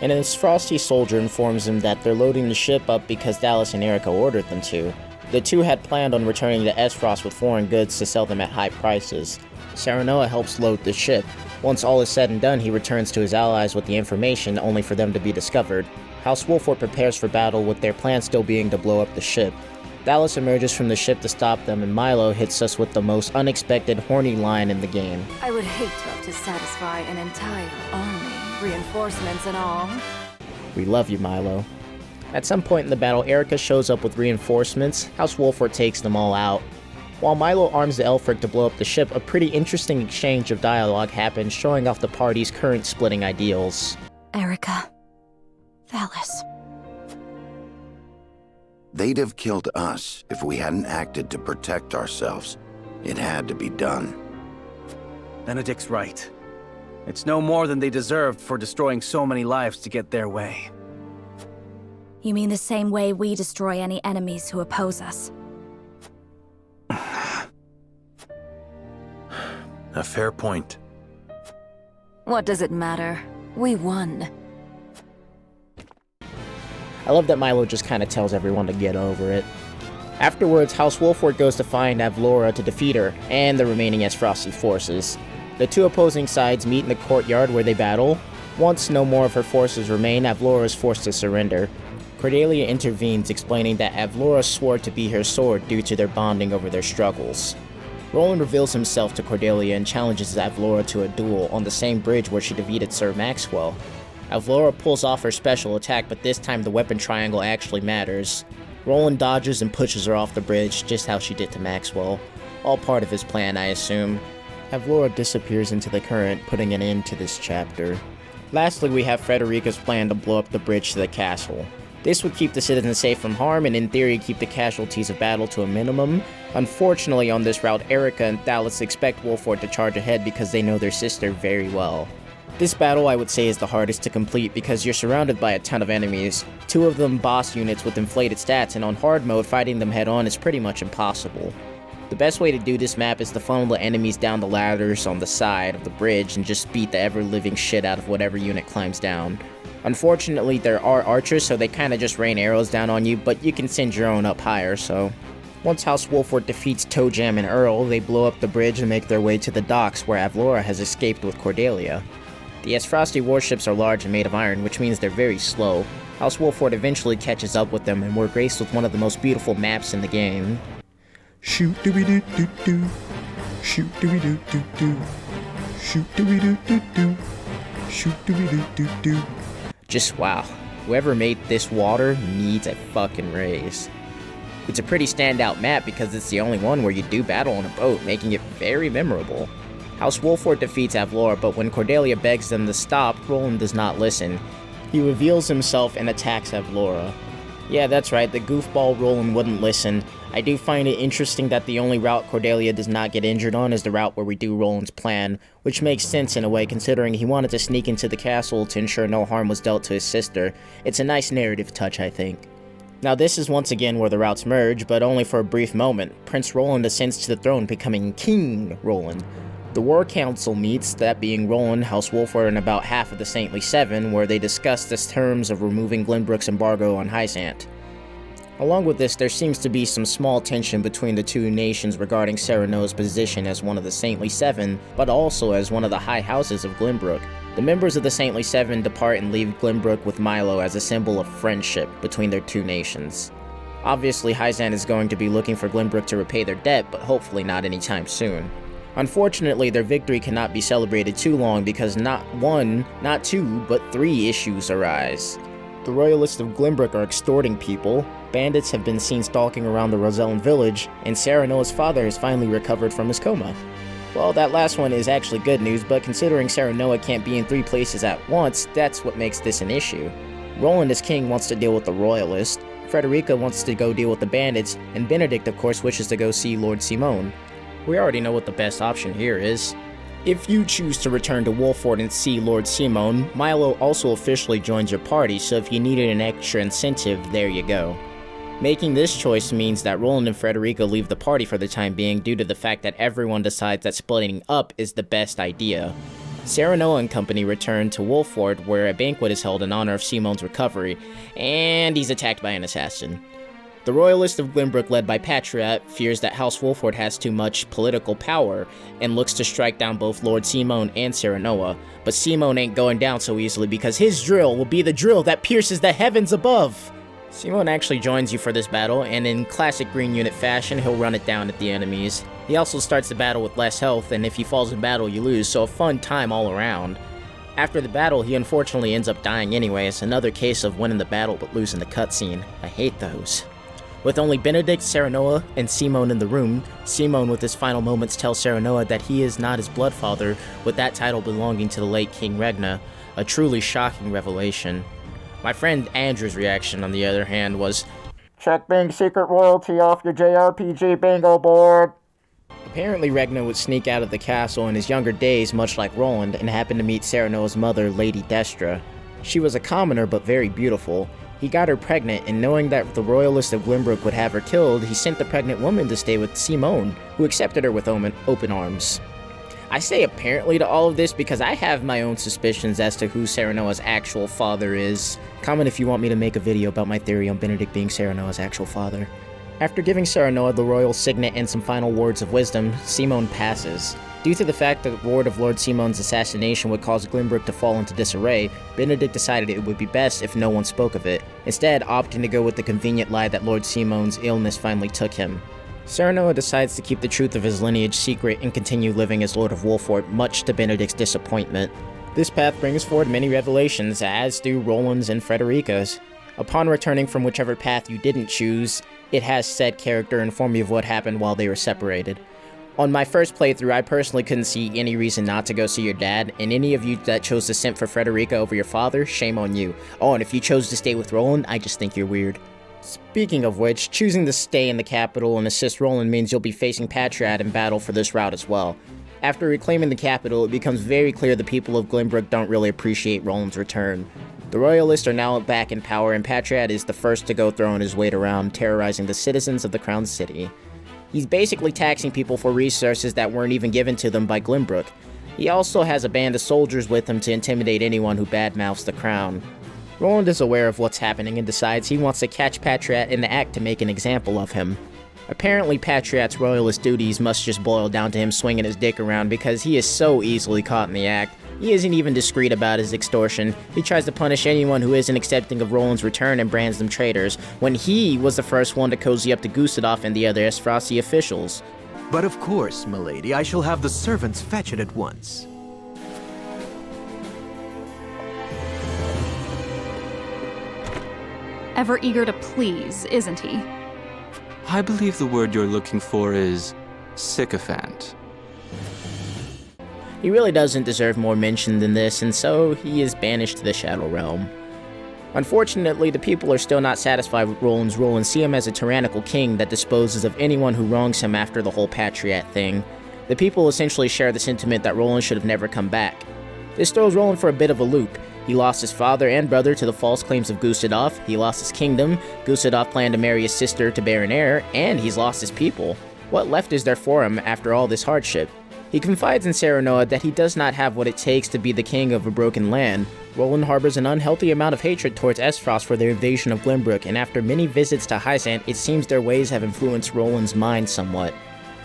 An Aesfrosti soldier informs him that they're loading the ship up because Dallas and Erica ordered them to. The two had planned on returning to Aesfrost with foreign goods to sell them at high prices. Serenoa helps load the ship. Once all is said and done, he returns to his allies with the information, only for them to be discovered. House Wolford prepares for battle, with their plan still being to blow up the ship. Dallas emerges from the ship to stop them, and Milo hits us with the most unexpected horny line in the game. I would hate to have to satisfy an entire army, reinforcements and all. We love you, Milo. At some point in the battle, Erica shows up with reinforcements. House Wolford takes them all out. While Milo arms the Elfric to blow up the ship, a pretty interesting exchange of dialogue happens, showing off the party's current splitting ideals. Erica. Thalos. They'd have killed us if we hadn't acted to protect ourselves. It had to be done. Benedict's right. It's no more than they deserved for destroying so many lives to get their way. You mean the same way we destroy any enemies who oppose us? A fair point. What does it matter? We won. I love that Milo just kind of tells everyone to get over it. Afterwards, House Wolford goes to find Avlora to defeat her, and the remaining Aesfrosti forces. The two opposing sides meet in the courtyard where they battle. Once no more of her forces remain, Avlora is forced to surrender. Cordelia intervenes, explaining that Avlora swore to be her sword due to their bonding over their struggles. Roland reveals himself to Cordelia and challenges Avlora to a duel on the same bridge where she defeated Sir Maxwell. Avlora pulls off her special attack, but this time the weapon triangle actually matters. Roland dodges and pushes her off the bridge, just how she did to Maxwell. All part of his plan, I assume. Avlora disappears into the current, putting an end to this chapter. Lastly, we have Frederica's plan to blow up the bridge to the castle. This would keep the citizens safe from harm and in theory keep the casualties of battle to a minimum. Unfortunately, on this route, Erica and Thalos expect Wolford to charge ahead because they know their sister very well. This battle, I would say, is the hardest to complete because you're surrounded by a ton of enemies. Two of them boss units with inflated stats, and on hard mode, fighting them head on is pretty much impossible. The best way to do this map is to funnel the enemies down the ladders on the side of the bridge and just beat the ever-living shit out of whatever unit climbs down. Unfortunately, there are archers, so they kinda just rain arrows down on you, but you can send your own up higher, so... Once House Wolford defeats Toe Jam and Earl, they blow up the bridge and make their way to the docks where Avlora has escaped with Cordelia. The Aesfrosti warships are large and made of iron, which means they're very slow. House Wolford eventually catches up with them, and we're graced with one of the most beautiful maps in the game. Shoot-dooby-doo-doo-doo. Shoot-dooby-doo-doo-doo. Shoot-doo-doo-doo-doo. Shoot-doo-doo-doo-doo. Just wow. Whoever made this water needs a fucking raise. It's a pretty standout map because it's the only one where you do battle on a boat, making it very memorable. House Wolford defeats Avlora, but when Cordelia begs them to stop, Roland does not listen. He reveals himself and attacks Avlora. Yeah, that's right, the goofball Roland wouldn't listen. I do find it interesting that the only route Cordelia does not get injured on is the route where we do Roland's plan, which makes sense in a way considering he wanted to sneak into the castle to ensure no harm was dealt to his sister. It's a nice narrative touch, I think. Now this is once again where the routes merge, but only for a brief moment. Prince Roland ascends to the throne, becoming King Roland. The War Council meets, that being Roland, House Wolford, and about half of the Saintly Seven, where they discuss the terms of removing Glenbrook's embargo on Hyzante. Along with this, there seems to be some small tension between the two nations regarding Serenoa's position as one of the Saintly Seven, but also as one of the high houses of Glenbrook. The members of the Saintly Seven depart and leave Glenbrook with Milo as a symbol of friendship between their two nations. Obviously, Hyzante is going to be looking for Glenbrook to repay their debt, but hopefully not anytime soon. Unfortunately, their victory cannot be celebrated too long because not one, not two, but 3 issues arise. The Royalists of Glenbrook are extorting people, bandits have been seen stalking around the Rosellan village, and Serenoa's father has finally recovered from his coma. Well, that last one is actually good news, but considering Serenoa can't be in 3 places at once, that's what makes this an issue. Roland as king wants to deal with the Royalists, Frederica wants to go deal with the bandits, and Benedict of course wishes to go see Lord Simone. We already know what the best option here is. If you choose to return to Wolford and see Lord Simone, Milo also officially joins your party, so if you needed an extra incentive, there you go. Making this choice means that Roland and Frederica leave the party for the time being due to the fact that everyone decides that splitting up is the best idea. Serenoa and company return to Wolford where a banquet is held in honor of Simone's recovery, and he's attacked by an assassin. The Royalist of Glenbrook, led by Patriot, fears that House Wolford has too much political power and looks to strike down both Lord Simone and Serenoa, but Simone ain't going down so easily because his drill will be the drill that pierces the heavens above! Simone actually joins you for this battle, and in classic Green Unit fashion, he'll run it down at the enemies. He also starts the battle with less health, and if he falls in battle, you lose, so a fun time all around. After the battle, he unfortunately ends up dying anyways, another case of winning the battle but losing the cutscene. I hate those. With only Benedict, Serenoa, and Simone in the room, Simone with his final moments tells Serenoa that he is not his bloodfather, with that title belonging to the late King Regna, a truly shocking revelation. My friend Andrew's reaction, on the other hand, was, "Check being secret royalty off your JRPG bingo board." Apparently Regna would sneak out of the castle in his younger days, much like Roland, and happened to meet Serenoa's mother, Lady Destra. She was a commoner but very beautiful. He got her pregnant, and knowing that the Royalists of Glenbrook would have her killed, he sent the pregnant woman to stay with Simone, who accepted her with open arms. I say apparently to all of this because I have my own suspicions as to who Serenoa's actual father is. Comment if you want me to make a video about my theory on Benedict being Serenoa's actual father. After giving Serenoa the royal signet and some final words of wisdom, Simone passes. Due to the fact that the word of Lord Simone's assassination would cause Glenbrook to fall into disarray, Benedict decided it would be best if no one spoke of it, instead opting to go with the convenient lie that Lord Simone's illness finally took him. Serenoa decides to keep the truth of his lineage secret and continue living as Lord of Wolford, much to Benedict's disappointment. This path brings forward many revelations, as do Roland's and Frederica's. Upon returning from whichever path you didn't choose, it has said character inform you of what happened while they were separated. On my first playthrough, I personally couldn't see any reason not to go see your dad, and any of you that chose to simp for Frederica over your father, shame on you. Oh, and if you chose to stay with Roland, I just think you're weird. Speaking of which, choosing to stay in the capital and assist Roland means you'll be facing Patriot in battle for this route as well. After reclaiming the capital, it becomes very clear the people of Glenbrook don't really appreciate Roland's return. The Royalists are now back in power, and Patriot is the first to go throwing his weight around, terrorizing the citizens of the Crown City. He's basically taxing people for resources that weren't even given to them by Glenbrook. He also has a band of soldiers with him to intimidate anyone who badmouths the crown. Roland is aware of what's happening and decides he wants to catch Patriot in the act to make an example of him. Apparently Patriot's royalist duties must just boil down to him swinging his dick around because he is so easily caught in the act. He isn't even discreet about his extortion. He tries to punish anyone who isn't accepting of Roland's return and brands them traitors, when he was the first one to cozy up to Gustave and the other Aesfrosti officials. But of course, milady, I shall have the servants fetch it at once. ever eager to please, isn't he? I believe the word you're looking for is sycophant. He really doesn't deserve more mention than this, and so he is banished to the Shadow Realm. Unfortunately, the people are still not satisfied with Roland's rule and see him as a tyrannical king that disposes of anyone who wrongs him after the whole Patriot thing. The people essentially share the sentiment that Roland should have never come back. This throws Roland for a bit of a loop. He lost his father and brother to the false claims of Gustave, he lost his kingdom, Gustave planned to marry his sister to Baron Air, and he's lost his people. What left is there for him after all this hardship? He confides in Serenoa that he does not have what it takes to be the king of a broken land. Roland harbors an unhealthy amount of hatred towards Aesfrost for their invasion of Glenbrook, and after many visits to Hyzante, it seems their ways have influenced Roland's mind somewhat.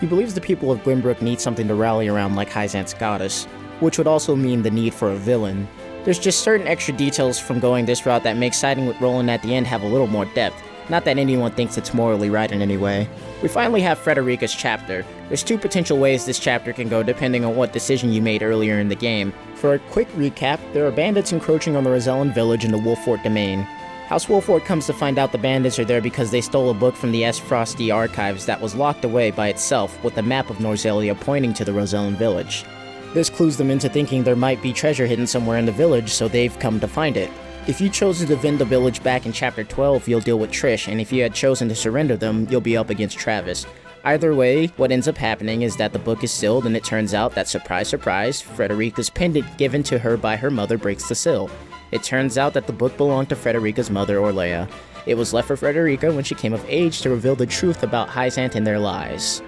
He believes the people of Glenbrook need something to rally around like Hyzante's goddess, which would also mean the need for a villain. There's just certain extra details from going this route that make siding with Roland at the end have a little more depth, not that anyone thinks it's morally right in any way. We finally have Frederica's chapter. There's two potential ways this chapter can go depending on what decision you made earlier in the game. For a quick recap, there are bandits encroaching on the Rosellan village in the Wolffort domain. House Wolffort comes to find out the bandits are there because they stole a book from the Aesfrosti archives that was locked away by itself with a map of Norzelia pointing to the Rosellan village. This clues them into thinking there might be treasure hidden somewhere in the village, so they've come to find it. If you chose to defend the village back in Chapter 12, you'll deal with Trish, and if you had chosen to surrender them, you'll be up against Travis. Either way, what ends up happening is that the book is sealed, and it turns out that, surprise surprise, Frederica's pendant given to her by her mother breaks the seal. It turns out that the book belonged to Frederica's mother, Orlea. It was left for Frederica when she came of age to reveal the truth about Hyzante and their lies.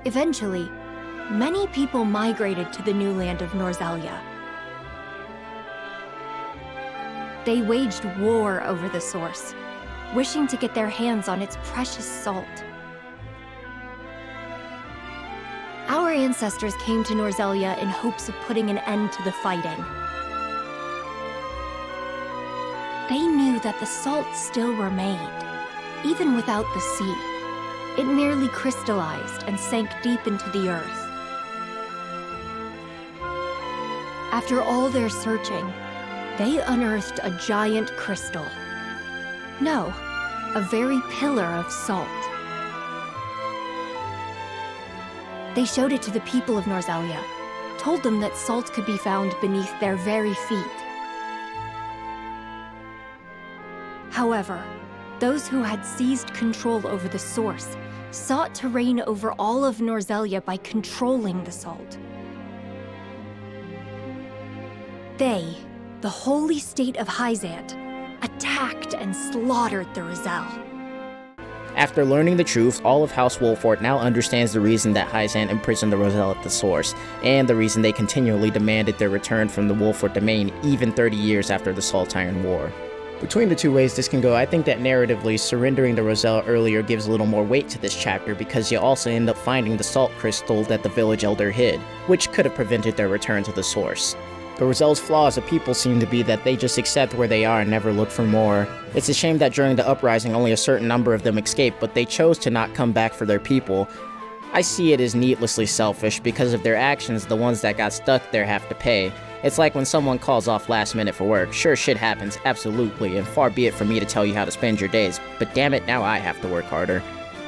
Eventually, many people migrated to the new land of Norzelia. They waged war over the source, wishing to get their hands on its precious salt. Our ancestors came to Norzelia in hopes of putting an end to the fighting. They knew that the salt still remained, even without the sea. It merely crystallized and sank deep into the earth. After all their searching, they unearthed a giant crystal. No, a very pillar of salt. They showed it to the people of Norzelia, told them that salt could be found beneath their very feet. However, those who had seized control over the source sought to reign over all of Norzelia by controlling the salt. They, the holy state of Hyzante, attacked and slaughtered the Roselle. After learning the truth, all of House Wolffort now understands the reason that Hyzante imprisoned the Roselle at the source, and the reason they continually demanded their return from the Wolffort domain even 30 years after the Saltire War. Between the two ways this can go, I think that narratively, surrendering the Roselle earlier gives a little more weight to this chapter because you also end up finding the salt crystal that the village elder hid, which could have prevented their return to the source. The Roselle's flaw as a people seem to be that they just accept where they are and never look for more. It's a shame that during the uprising only a certain number of them escaped, but they chose to not come back for their people. I see it as needlessly selfish because of their actions, the ones that got stuck there have to pay. It's like when someone calls off last minute for work. Sure, shit happens, absolutely, and far be it for me to tell you how to spend your days, but damn it, now I have to work harder.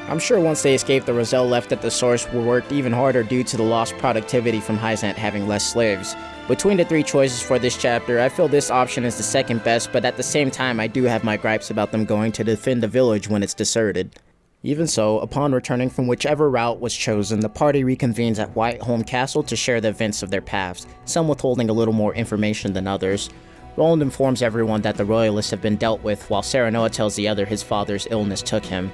I'm sure once they escaped, the Roselle left at the source were worked even harder due to the lost productivity from Hyzante having less slaves. Between the three choices for this chapter, I feel this option is the second best, but at the same time I do have my gripes about them going to defend the village when it's deserted. Even so, upon returning from whichever route was chosen, the party reconvenes at Whiteholm Castle to share the events of their paths, some withholding a little more information than others. Roland informs everyone that the royalists have been dealt with, while Serenoa tells the other his father's illness took him.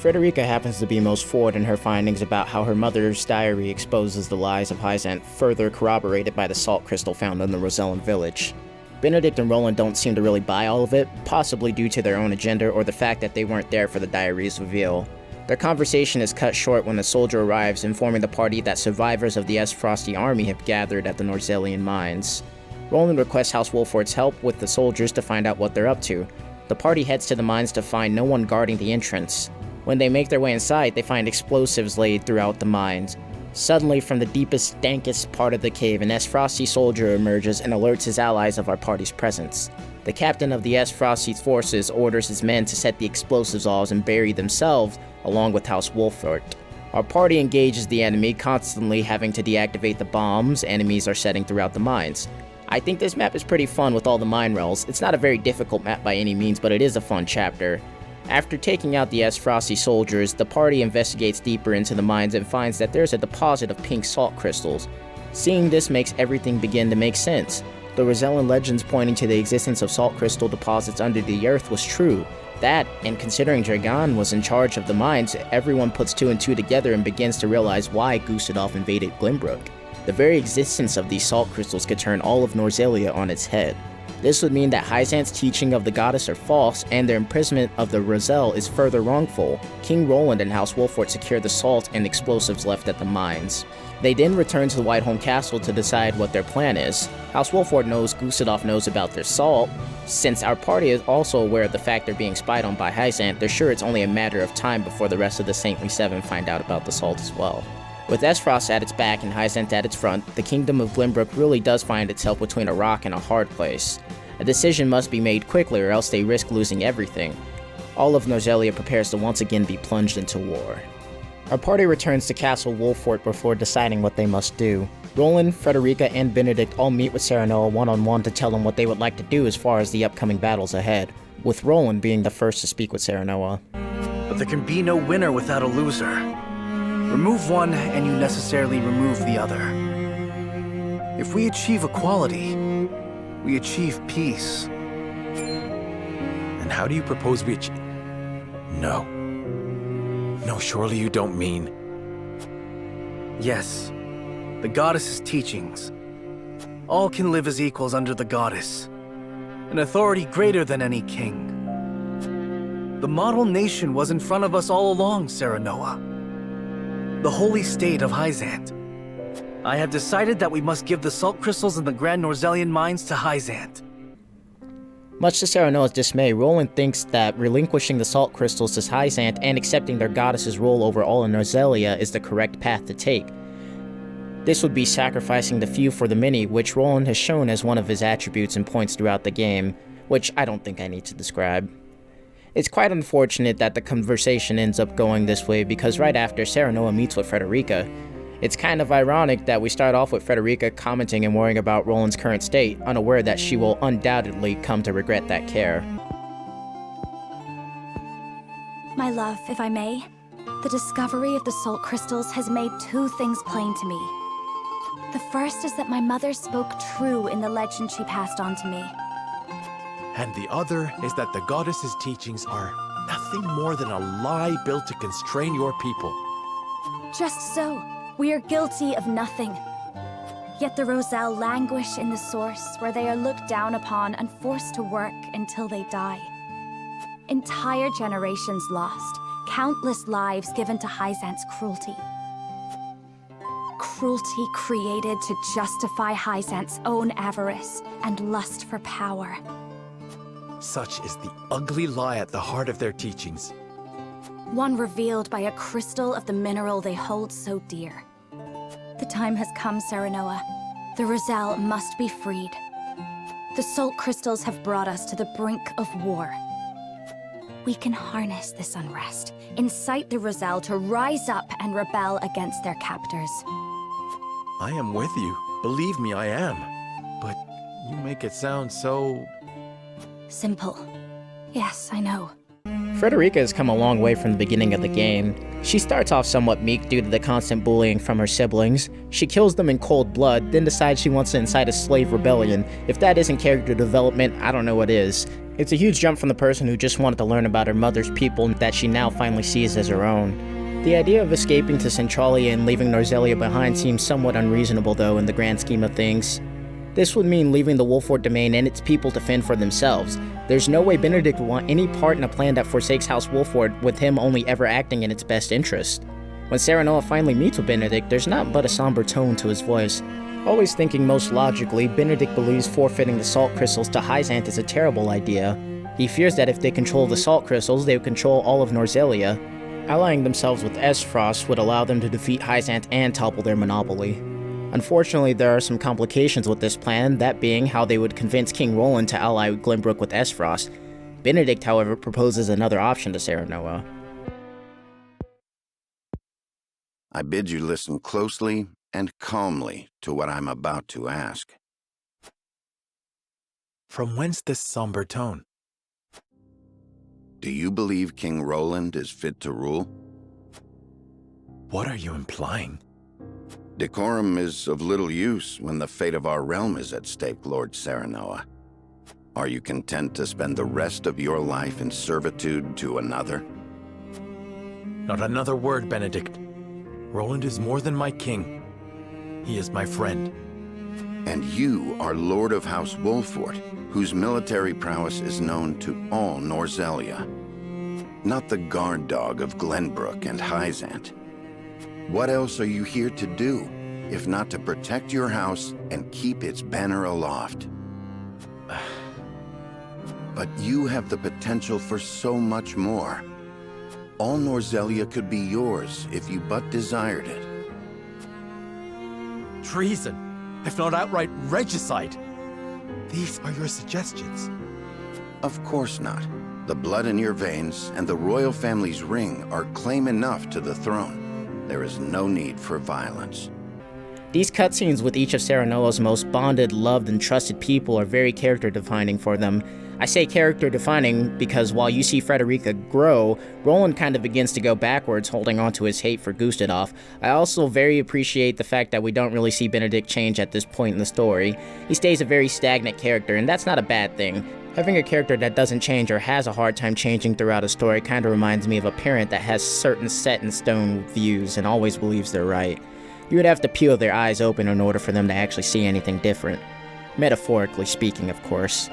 Frederica happens to be most forward in her findings about how her mother's diary exposes the lies of Hyzante, further corroborated by the salt crystal found in the Rosellan village. Benedict and Roland don't seem to really buy all of it, possibly due to their own agenda or the fact that they weren't there for the diary's reveal. Their conversation is cut short when the soldier arrives, informing the party that survivors of the Aesfrosti army have gathered at the Norzelian mines. Roland requests House Wolffort's help with the soldiers to find out what they're up to. The party heads to the mines to find no one guarding the entrance. When they make their way inside, they find explosives laid throughout the mines. Suddenly, from the deepest, dankest part of the cave, an Aesfrosti soldier emerges and alerts his allies of our party's presence. The captain of the Aesfrosti forces orders his men to set the explosives off and bury themselves, along with House Wolfort. Our party engages the enemy, constantly having to deactivate the bombs enemies are setting throughout the mines. I think this map is pretty fun with all the mine rails. It's not a very difficult map by any means, but it is a fun chapter. After taking out the Aesfrosti soldiers, the party investigates deeper into the mines and finds that there's a deposit of pink salt crystals. Seeing this makes everything begin to make sense. The Rosellan legends pointing to the existence of salt crystal deposits under the earth was true. That, and considering Dragon was in charge of the mines, everyone puts 2 and 2 together and begins to realize why Gustave invaded Glenbrook. The very existence of these salt crystals could turn all of Norzelia on its head. This would mean that Hyzante's teaching of the goddess are false, and their imprisonment of the Roselle is further wrongful. King Roland and House Wolfort secure the salt and explosives left at the mines. They then return to the Whiteholm Castle to decide what their plan is. House Wolfort knows Gustave knows about their salt. Since our party is also aware of the fact they're being spied on by Hyzante, they're sure it's only a matter of time before the rest of the Saintly Seven find out about the salt as well. With Aesfrost at its back and Hyzante at its front, the kingdom of Glenbrook really does find itself between a rock and a hard place. A decision must be made quickly or else they risk losing everything. All of Norzelia prepares to once again be plunged into war. Our party returns to Castle Wolfort before deciding what they must do. Roland, Frederica, and Benedict all meet with Serenoa one-on-one to tell them what they would like to do as far as the upcoming battles ahead, with Roland being the first to speak with Serenoa. But there can be no winner without a loser. Remove one, and you necessarily remove the other. If we achieve equality, we achieve peace. And how do you propose we achieve? No. No, surely you don't mean... Yes. The goddess's teachings. All can live as equals under the goddess. An authority greater than any king. The model nation was in front of us all along, Serenoa. The holy state of Hyzante. I have decided that we must give the salt crystals in the Grand Norzellian mines to Hyzante. Much to Serenoa's dismay, Roland thinks that relinquishing the salt crystals to Hyzante and accepting their goddess's rule over all of Norzelia is the correct path to take. This would be sacrificing the few for the many, which Roland has shown as one of his attributes and points throughout the game, which I don't think I need to describe. It's quite unfortunate that the conversation ends up going this way because right after Serenoa meets with Frederica, it's kind of ironic that we start off with Frederica commenting and worrying about Roland's current state, unaware that she will undoubtedly come to regret that care. My love, if I may, the discovery of the salt crystals has made 2 things plain to me. The first is that my mother spoke true in the legend she passed on to me. And the other is that the goddess's teachings are nothing more than a lie built to constrain your people. Just so. We are guilty of nothing. Yet the Roselle languish in the source, where they are looked down upon and forced to work until they die. Entire generations lost, countless lives given to Hyzante's cruelty. Cruelty created to justify Hyzante's own avarice and lust for power. Such is the ugly lie at the heart of their teachings. One revealed by a crystal of the mineral they hold so dear. The time has come, Serenoa. The Roselle must be freed. The salt crystals have brought us to the brink of war. We can harness this unrest, incite the Roselle to rise up and rebel against their captors. I am with you. Believe me, I am. But you make it sound so... simple. Yes, I know. Frederica has come a long way from the beginning of the game. She starts off somewhat meek due to the constant bullying from her siblings. She kills them in cold blood, then decides she wants to incite a slave rebellion. If that isn't character development, I don't know what is. It's a huge jump from the person who just wanted to learn about her mother's people that she now finally sees as her own. The idea of escaping to Centralia and leaving Norzelia behind seems somewhat unreasonable though in the grand scheme of things. This would mean leaving the Wolfort domain and its people to fend for themselves. There's no way Benedict would want any part in a plan that forsakes House Wolfort, with him only ever acting in its best interest. When Serenoa finally meets with Benedict, there's not but a somber tone to his voice. Always thinking most logically, Benedict believes forfeiting the salt crystals to Hyzante is a terrible idea. He fears that if they control the salt crystals, they would control all of Norzelia. Allying themselves with Aesfrost would allow them to defeat Hyzante and topple their monopoly. Unfortunately, there are some complications with this plan, that being how they would convince King Roland to ally Glenbrook with Aesfrost. Benedict, however, proposes another option to Serenoa. I bid you listen closely and calmly to what I'm about to ask. From whence this somber tone? Do you believe King Roland is fit to rule? What are you implying? Decorum is of little use when the fate of our realm is at stake, Lord Serenoa. Are you content to spend the rest of your life in servitude to another? Not another word, Benedict. Roland is more than my king. He is my friend. And you are Lord of House Wolfort, whose military prowess is known to all Norzelia. Not the guard dog of Glenbrook and Hyzante. What else are you here to do, if not to protect your house and keep its banner aloft? But you have the potential for so much more. All Norzelia could be yours if you but desired it. Treason, if not outright regicide. These are your suggestions. Of course not. The blood in your veins and the royal family's ring are claim enough to the throne. There is no need for violence. These cutscenes with each of Serenoa's most bonded, loved, and trusted people are very character-defining for them. I say character-defining because while you see Frederica grow, Roland kind of begins to go backwards, holding on to his hate for Gustave. I also very appreciate the fact that we don't really see Benedict change at this point in the story. He stays a very stagnant character, and that's not a bad thing. Having a character that doesn't change or has a hard time changing throughout a story kind of reminds me of a parent that has certain set-in-stone views and always believes they're right. You would have to peel their eyes open in order for them to actually see anything different. Metaphorically speaking, of course.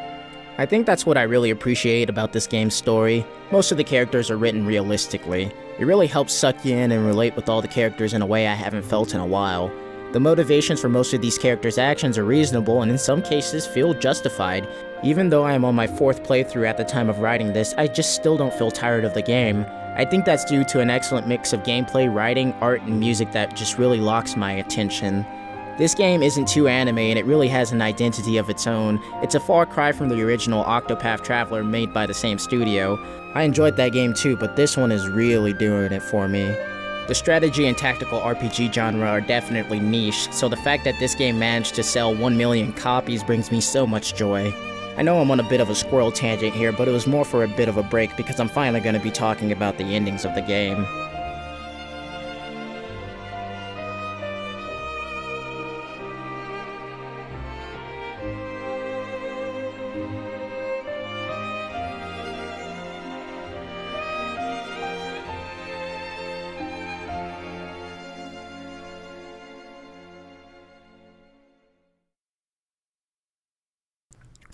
I think that's what I really appreciate about this game's story. Most of the characters are written realistically. It really helps suck you in and relate with all the characters in a way I haven't felt in a while. The motivations for most of these characters' actions are reasonable and in some cases feel justified. Even though I am on my 4th playthrough at the time of writing this, I just still don't feel tired of the game. I think that's due to an excellent mix of gameplay, writing, art, and music that just really locks my attention. This game isn't too anime and it really has an identity of its own. It's a far cry from the original Octopath Traveler made by the same studio. I enjoyed that game too, but this one is really doing it for me. The strategy and tactical RPG genre are definitely niche, so the fact that this game managed to sell 1 million copies brings me so much joy. I know I'm on a bit of a squirrel tangent here, but it was more for a bit of a break because I'm finally going to be talking about the endings of the game.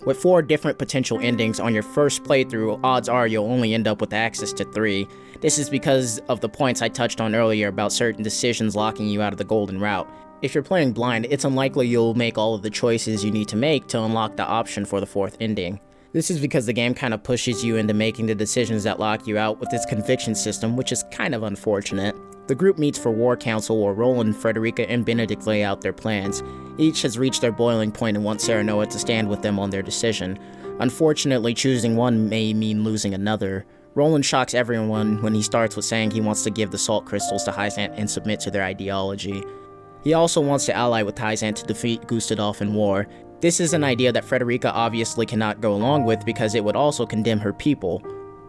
With 4 different potential endings on your first playthrough, odds are you'll only end up with access to 3. This is because of the points I touched on earlier about certain decisions locking you out of the golden route. If you're playing blind, it's unlikely you'll make all of the choices you need to make to unlock the option for the 4th ending. This is because the game kind of pushes you into making the decisions that lock you out with its conviction system, which is kind of unfortunate. The group meets for War Council where Roland, Frederica, and Benedict lay out their plans. Each has reached their boiling point and wants Serenoa to stand with them on their decision. Unfortunately, choosing one may mean losing another. Roland shocks everyone when he starts with saying he wants to give the salt crystals to Hyzante and submit to their ideology. He also wants to ally with Hyzante to defeat Gustave in war. This is an idea that Frederica obviously cannot go along with because it would also condemn her people.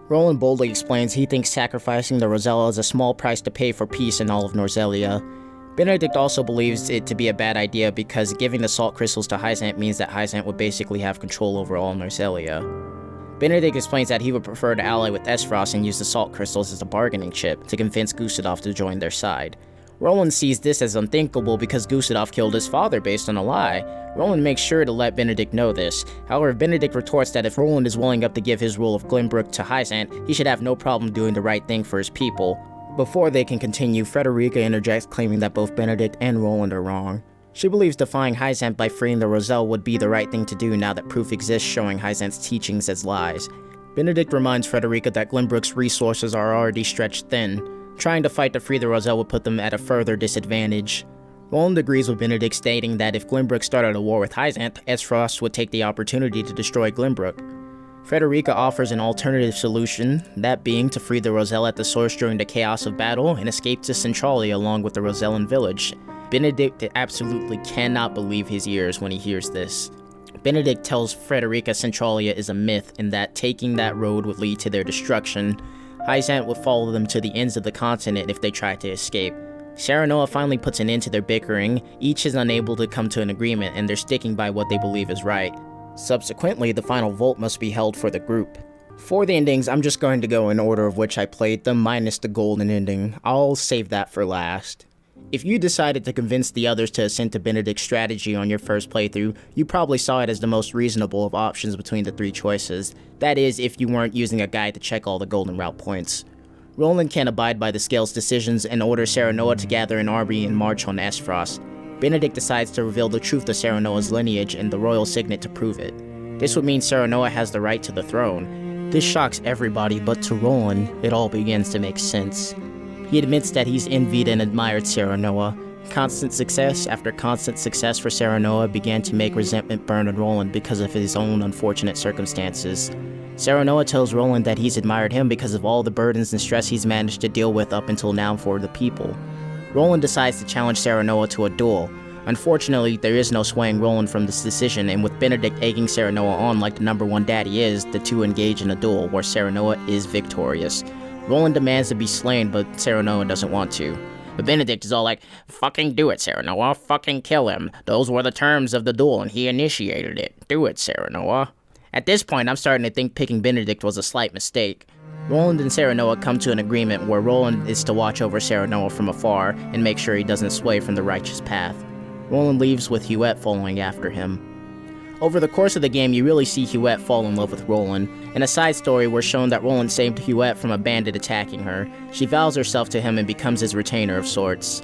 Roland boldly explains he thinks sacrificing the Rosella is a small price to pay for peace in all of Norzelia. Benedict also believes it to be a bad idea because giving the salt crystals to Hyzante means that Hyzante would basically have control over all Norzelia. Benedict explains that he would prefer to ally with Aesfrost and use the salt crystals as a bargaining chip to convince Gustave to join their side. Roland sees this as unthinkable because Gustave killed his father based on a lie. Roland makes sure to let Benedict know this. However, Benedict retorts that if Roland is willing up to give his rule of Glenbrook to Hyzante, he should have no problem doing the right thing for his people. Before they can continue, Frederica interjects claiming that both Benedict and Roland are wrong. She believes defying Hyzante by freeing the Roselle would be the right thing to do now that proof exists showing Hyzante's teachings as lies. Benedict reminds Frederica that Glenbrook's resources are already stretched thin. Trying to fight to free the Roselle would put them at a further disadvantage. Roland agrees with Benedict, stating that if Glenbrook started a war with Hyzante, Aesfrost would take the opportunity to destroy Glenbrook. Frederica offers an alternative solution, that being to free the Roselle at the source during the chaos of battle and escape to Centralia along with the Rosellan village. Benedict absolutely cannot believe his ears when he hears this. Benedict tells Frederica Centralia is a myth and that taking that road would lead to their destruction. Hyzante would follow them to the ends of the continent if they tried to escape. Serenoa finally puts an end to their bickering. Each is unable to come to an agreement and they're sticking by what they believe is right. Subsequently, the final vote must be held for the group. For the endings, I'm just going to go in order of which I played them, minus the golden ending. I'll save that for last. If you decided to convince the others to assent to Benedict's strategy on your first playthrough, you probably saw it as the most reasonable of options between the three choices. That is, if you weren't using a guide to check all the golden route points. Roland can't abide by the Scale's decisions and orders Serenoa to gather an army and march on Aesfrost. Benedict decides to reveal the truth of Serenoa's lineage and the royal signet to prove it. This would mean Serenoa has the right to the throne. This shocks everybody, but to Roland, it all begins to make sense. He admits that he's envied and admired Serenoa. Constant success after constant success for Serenoa began to make resentment burn in Roland because of his own unfortunate circumstances. Serenoa tells Roland that he's admired him because of all the burdens and stress he's managed to deal with up until now for the people. Roland decides to challenge Serenoa to a duel. Unfortunately, there is no swaying Roland from this decision, and with Benedict egging Serenoa on like the #1 dad he is, the two engage in a duel where Serenoa is victorious. Roland demands to be slain, but Serenoa doesn't want to. But Benedict is all like, "Fucking do it, Serenoa, fucking kill him. Those were the terms of the duel and he initiated it. Do it, Serenoa." At this point, I'm starting to think picking Benedict was a slight mistake. Roland and Serenoa come to an agreement where Roland is to watch over Serenoa from afar and make sure he doesn't sway from the righteous path. Roland leaves with Huette following after him. Over the course of the game, you really see Huette fall in love with Roland. In a side story, we're shown that Roland saved Huette from a bandit attacking her. She vows herself to him and becomes his retainer of sorts.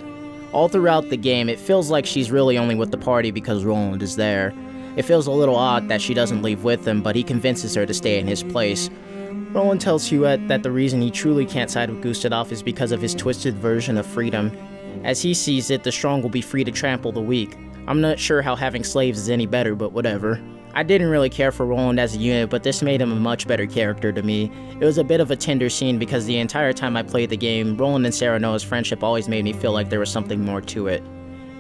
All throughout the game, it feels like she's really only with the party because Roland is there. It feels a little odd that she doesn't leave with him, but he convinces her to stay in his place. Roland tells Huette that the reason he truly can't side with Gustave is because of his twisted version of freedom. As he sees it, the strong will be free to trample the weak. I'm not sure how having slaves is any better, but whatever. I didn't really care for Roland as a unit, but this made him a much better character to me. It was a bit of a tender scene because the entire time I played the game, Roland and Serenoa's friendship always made me feel like there was something more to it.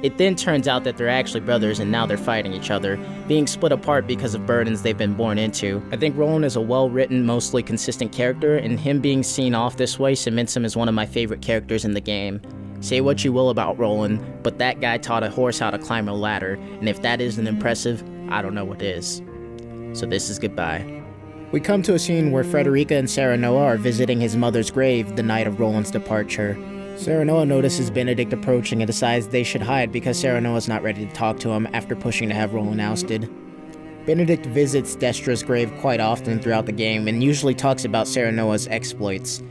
It then turns out that they're actually brothers and now they're fighting each other, being split apart because of burdens they've been born into. I think Roland is a well-written, mostly consistent character, and him being seen off this way cements him as one of my favorite characters in the game. Say what you will about Roland, but that guy taught a horse how to climb a ladder, and if that isn't impressive, I don't know what is. So this is goodbye. We come to a scene where Frederica and Serenoa are visiting his mother's grave the night of Roland's departure. Serenoa notices Benedict approaching and decides they should hide because Serenoa's not ready to talk to him after pushing to have Roland ousted. Benedict visits Destra's grave quite often throughout the game and usually talks about Serenoa's exploits.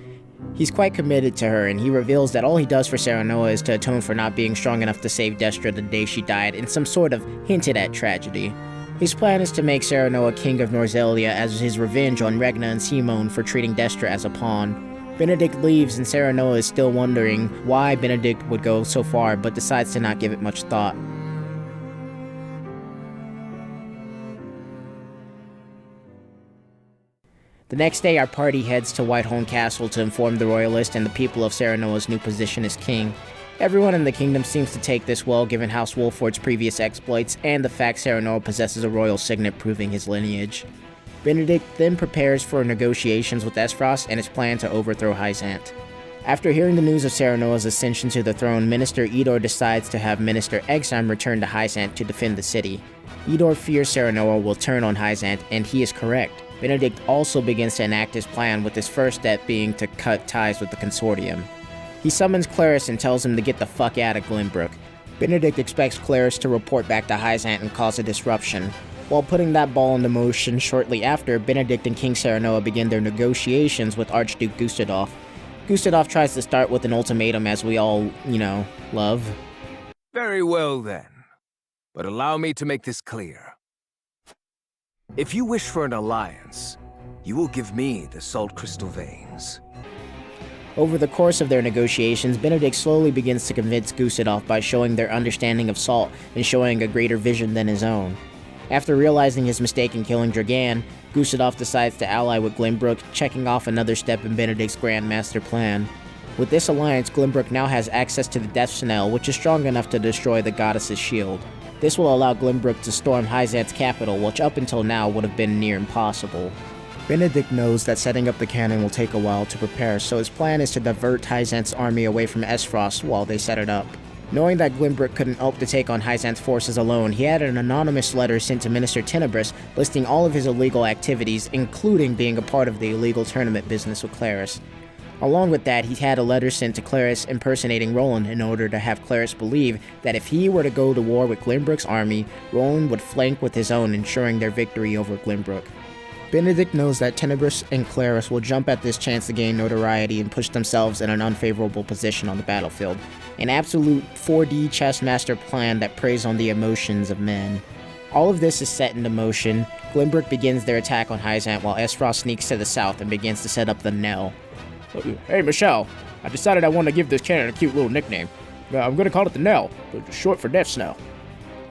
He's quite committed to her, and he reveals that all he does for Serenoa is to atone for not being strong enough to save Destra the day she died in some sort of hinted-at tragedy. His plan is to make Serenoa king of Norzelia as his revenge on Regna and Simone for treating Destra as a pawn. Benedict leaves and Serenoa is still wondering why Benedict would go so far, but decides to not give it much thought. The next day, our party heads to Whiteholm Castle to inform the Royalists and the people of Serenoa's new position as king. Everyone in the kingdom seems to take this well given House Wolford's previous exploits and the fact Serenoa possesses a royal signet proving his lineage. Benedict then prepares for negotiations with Aesfrost and his plan to overthrow Hyzante. After hearing the news of Serenoa's ascension to the throne, Minister Idor decides to have Minister Exheim return to Hyzante to defend the city. Idor fears Serenoa will turn on Hyzante, and he is correct. Benedict also begins to enact his plan, with his first step being to cut ties with the consortium. He summons Claris and tells him to get the fuck out of Glenbrook. Benedict expects Claris to report back to Hyzante and cause a disruption. While putting that ball into motion, shortly after, Benedict and King Serenoa begin their negotiations with Archduke Gustave. Gustave tries to start with an ultimatum, as we all, love. Very well then, but allow me to make this clear. If you wish for an alliance, you will give me the salt crystal veins. Over the course of their negotiations, Benedict slowly begins to convince Gustave by showing their understanding of salt and showing a greater vision than his own. After realizing his mistake in killing Dragan, Gustave decides to ally with Glenbrook, checking off another step in Benedict's grand master plan. With this alliance, Glenbrook now has access to the Death Snell, which is strong enough to destroy the goddess's shield. This will allow Glenbrook to storm Hyzante's capital, which up until now would have been near impossible. Benedict knows that setting up the cannon will take a while to prepare, so his plan is to divert Hyzante's army away from Aesfrost while they set it up. Knowing that Glenbrook couldn't hope to take on Hyzante's forces alone, he had an anonymous letter sent to Minister Tenebris listing all of his illegal activities, including being a part of the illegal tournament business with Claris. Along with that, he had a letter sent to Claris impersonating Roland in order to have Claris believe that if he were to go to war with Glenbrook's army, Roland would flank with his own, ensuring their victory over Glenbrook. Benedict knows that Tenebris and Claris will jump at this chance to gain notoriety and push themselves in an unfavorable position on the battlefield. An absolute 4D chess master plan that preys on the emotions of men. All of this is set into motion. Glenbrook begins their attack on Hyzante while Aesfrost sneaks to the south and begins to set up the Knell. Hey, Michelle, I decided I want to give this cannon a cute little nickname. I'm going to call it the Knell, short for Death Snell.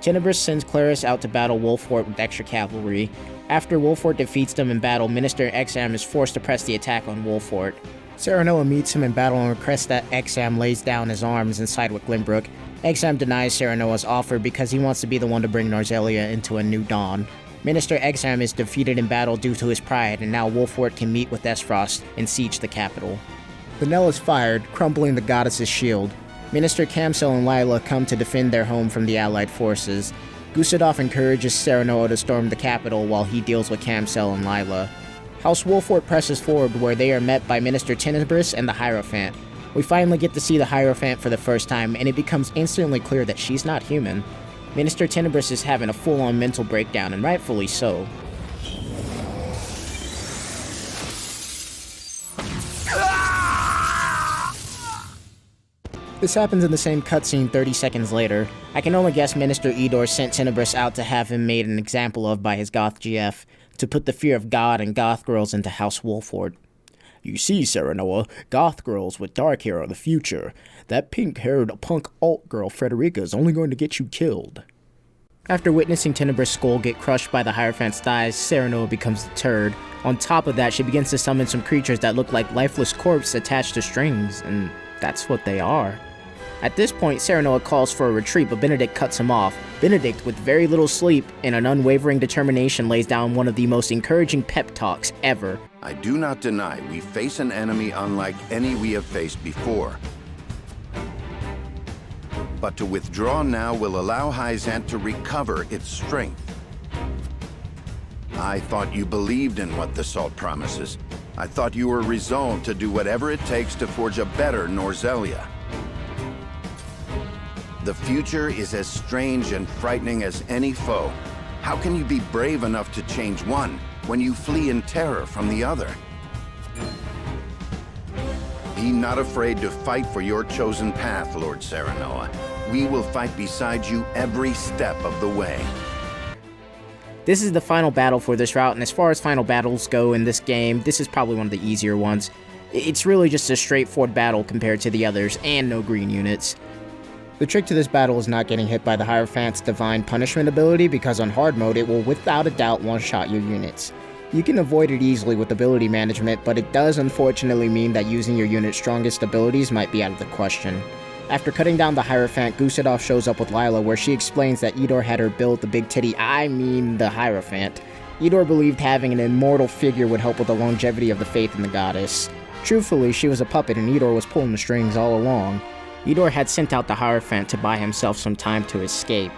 Tenebris sends Claris out to battle Wolfort with extra cavalry. After Wolfort defeats them in battle, Minister Exam is forced to press the attack on Wolfort. Serenoa meets him in battle and requests that Exam lays down his arms and side with Glenbrook. Exam denies Serenoa's offer because he wants to be the one to bring Norzelia into a new dawn. Minister Exam is defeated in battle due to his pride, and now Wolfort can meet with Aesfrost and siege the capital. The Knell is fired, crumpling the goddess's shield. Minister Camsel and Lila come to defend their home from the allied forces. Gustave encourages Serenoa to storm the capital while he deals with Camsel and Lila. House Wolfort presses forward where they are met by Minister Tenebris and the Hierophant. We finally get to see the Hierophant for the first time, and it becomes instantly clear that she's not human. Minister Tenebris is having a full-on mental breakdown, and rightfully so. This happens in the same cutscene 30 seconds later. I can only guess Minister Idor sent Tenebris out to have him made an example of by his goth GF, to put the fear of God and goth girls into House Wolfort. You see, Serenoa, goth girls with dark hair are the future. That pink-haired punk alt girl Frederica is only going to get you killed. After witnessing Tenebris' skull get crushed by the Hierophant's thighs, Serenoa becomes deterred. On top of that, she begins to summon some creatures that look like lifeless corpses attached to strings, and that's what they are. At this point, Serenoa calls for a retreat, but Benedict cuts him off. Benedict, with very little sleep and an unwavering determination, lays down one of the most encouraging pep talks ever. I do not deny we face an enemy unlike any we have faced before. But to withdraw now will allow Hyzante to recover its strength. I thought you believed in what the salt promises. I thought you were resolved to do whatever it takes to forge a better Norzelia. The future is as strange and frightening as any foe. How can you be brave enough to change one when you flee in terror from the other? Be not afraid to fight for your chosen path, Lord Serenoa. We will fight beside you every step of the way. This is the final battle for this route, and as far as final battles go in this game, this is probably one of the easier ones. It's really just a straightforward battle compared to the others, and no green units. The trick to this battle is not getting hit by the Hierophant's Divine Punishment ability, because on hard mode it will without a doubt one-shot your units. You can avoid it easily with ability management, but it does unfortunately mean that using your unit's strongest abilities might be out of the question. After cutting down the Hierophant, Gustave shows up with Lila, where she explains that Idor had her build the big titty, the Hierophant. Idor believed having an immortal figure would help with the longevity of the faith in the goddess. Truthfully, she was a puppet and Idor was pulling the strings all along. Idor had sent out the Hierophant to buy himself some time to escape.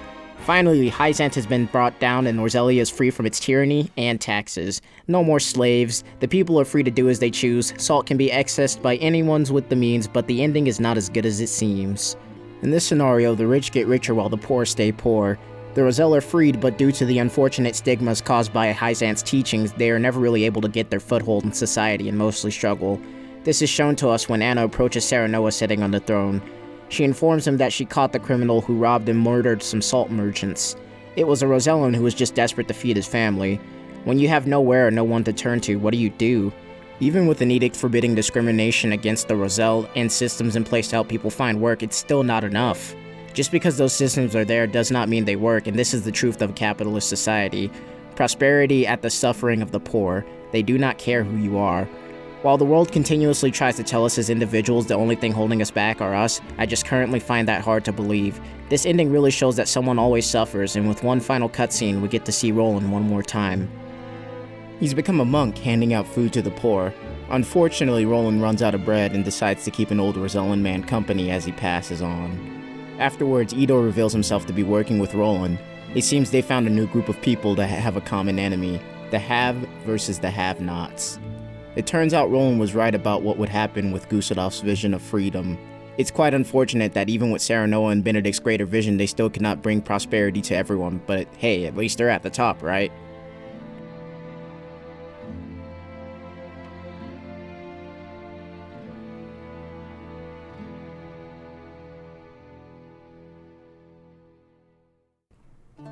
Finally, Hyzante has been brought down and Norzelia is free from its tyranny and taxes. No more slaves, the people are free to do as they choose, salt can be accessed by anyone with the means, but the ending is not as good as it seems. In this scenario, the rich get richer while the poor stay poor. The Roselle are freed, but due to the unfortunate stigmas caused by Hyzante's teachings, they are never really able to get their foothold in society and mostly struggle. This is shown to us when Anna approaches Serenoa sitting on the throne. She informs him that she caught the criminal who robbed and murdered some salt merchants. It was a Rosellan who was just desperate to feed his family. When you have nowhere or no one to turn to, what do? Even with an edict forbidding discrimination against the Roselle and systems in place to help people find work, it's still not enough. Just because those systems are there does not mean they work, and this is the truth of a capitalist society. Prosperity at the suffering of the poor. They do not care who you are. While the world continuously tries to tell us as individuals the only thing holding us back are us, I just currently find that hard to believe. This ending really shows that someone always suffers, and with one final cutscene, we get to see Roland one more time. He's become a monk, handing out food to the poor. Unfortunately, Roland runs out of bread and decides to keep an old Rosellan man company as he passes on. Afterwards, Indo reveals himself to be working with Roland. It seems they found a new group of people that have a common enemy, the have versus the have-nots. It turns out Roland was right about what would happen with Gustavo's vision of freedom. It's quite unfortunate that even with Serenoa and Benedict's greater vision, they still cannot bring prosperity to everyone, but hey, at least they're at the top, right?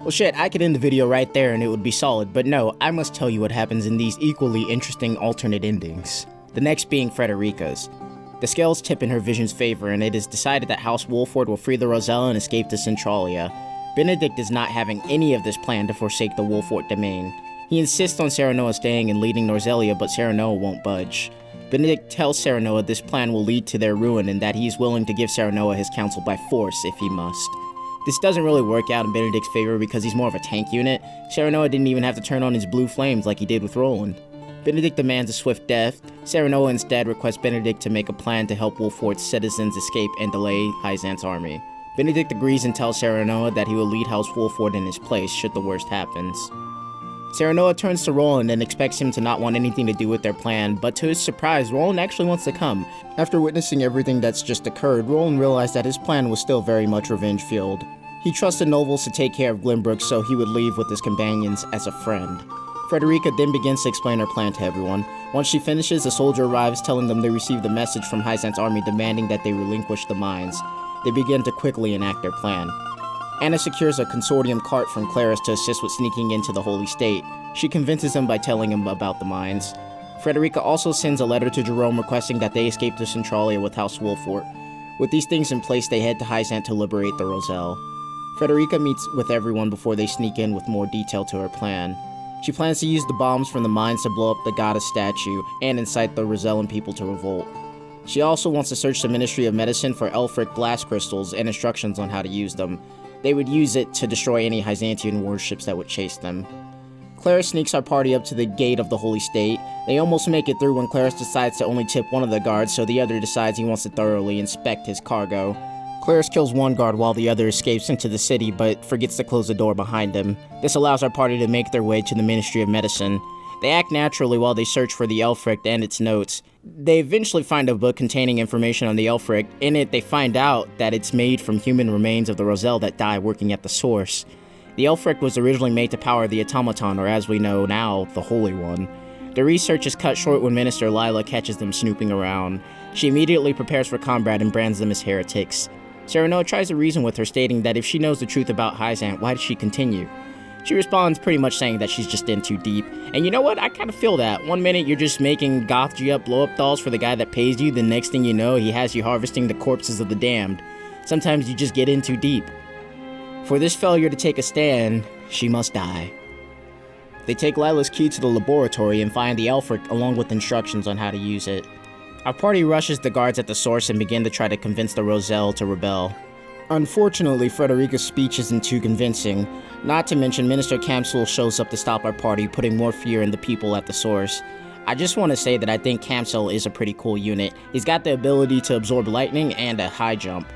Well shit, I could end the video right there and it would be solid, but no, I must tell you what happens in these equally interesting alternate endings. The next being Frederica's. The scales tip in her vision's favor, and it is decided that House Wolford will free the Roselle and escape to Centralia. Benedict is not having any of this plan to forsake the Wolford domain. He insists on Serenoa staying and leading Norzelia, but Serenoa won't budge. Benedict tells Serenoa this plan will lead to their ruin and that he is willing to give Serenoa his counsel by force if he must. This doesn't really work out in Benedict's favor because he's more of a tank unit. Serenoa didn't even have to turn on his blue flames like he did with Roland. Benedict demands a swift death. Serenoa instead requests Benedict to make a plan to help Wolford's citizens escape and delay Hyzante's army. Benedict agrees and tells Serenoa that he will lead House Wolford in his place should the worst happens. Serenoa turns to Roland and expects him to not want anything to do with their plan, but to his surprise, Roland actually wants to come. After witnessing everything that's just occurred, Roland realized that his plan was still very much revenge-fueled. He trusted nobles to take care of Glenbrook, so he would leave with his companions as a friend. Frederica then begins to explain her plan to everyone. Once she finishes, a soldier arrives telling them they received a message from Hyzante's army demanding that they relinquish the mines. They begin to quickly enact their plan. Anna secures a consortium cart from Claris to assist with sneaking into the Holy State. She convinces him by telling him about the mines. Frederica also sends a letter to Jerome requesting that they escape to Centralia with House Wolford. With these things in place, they head to Hyzante to liberate the Roselle. Frederica meets with everyone before they sneak in with more detail to her plan. She plans to use the bombs from the mines to blow up the goddess statue and incite the Rosellan people to revolt. She also wants to search the Ministry of Medicine for Elfric blast crystals and instructions on how to use them. They would use it to destroy any Hyzantean warships that would chase them. Claris sneaks our party up to the gate of the Holy State. They almost make it through when Claris decides to only tip one of the guards, so the other decides he wants to thoroughly inspect his cargo. Claris kills one guard while the other escapes into the city, but forgets to close the door behind him. This allows our party to make their way to the Ministry of Medicine. They act naturally while they search for the Elfric and its notes. They eventually find a book containing information on the Elfric. In it, they find out that it's made from human remains of the Roselle that die working at the source. The Elfric was originally made to power the automaton, or as we know now, the Holy One. The research is cut short when Minister Lila catches them snooping around. She immediately prepares for combat and brands them as heretics. Serenoa tries to reason with her, stating that if she knows the truth about Hyzante, why does she continue? She responds pretty much saying that she's just in too deep. And you know what? I kind of feel that. One minute you're just making goth G-up blow-up dolls for the guy that pays you, the next thing you know, he has you harvesting the corpses of the damned. Sometimes you just get in too deep. For this failure to take a stand, she must die. They take Lila's key to the laboratory and find the Elfric along with instructions on how to use it. Our party rushes the guards at the source and begin to try to convince the Roselle to rebel. Unfortunately, Frederica's speech isn't too convincing. Not to mention, Minister Camsel shows up to stop our party, putting more fear in the people at the source. I just want to say that I think Camsel is a pretty cool unit. He's got the ability to absorb lightning and a high jump.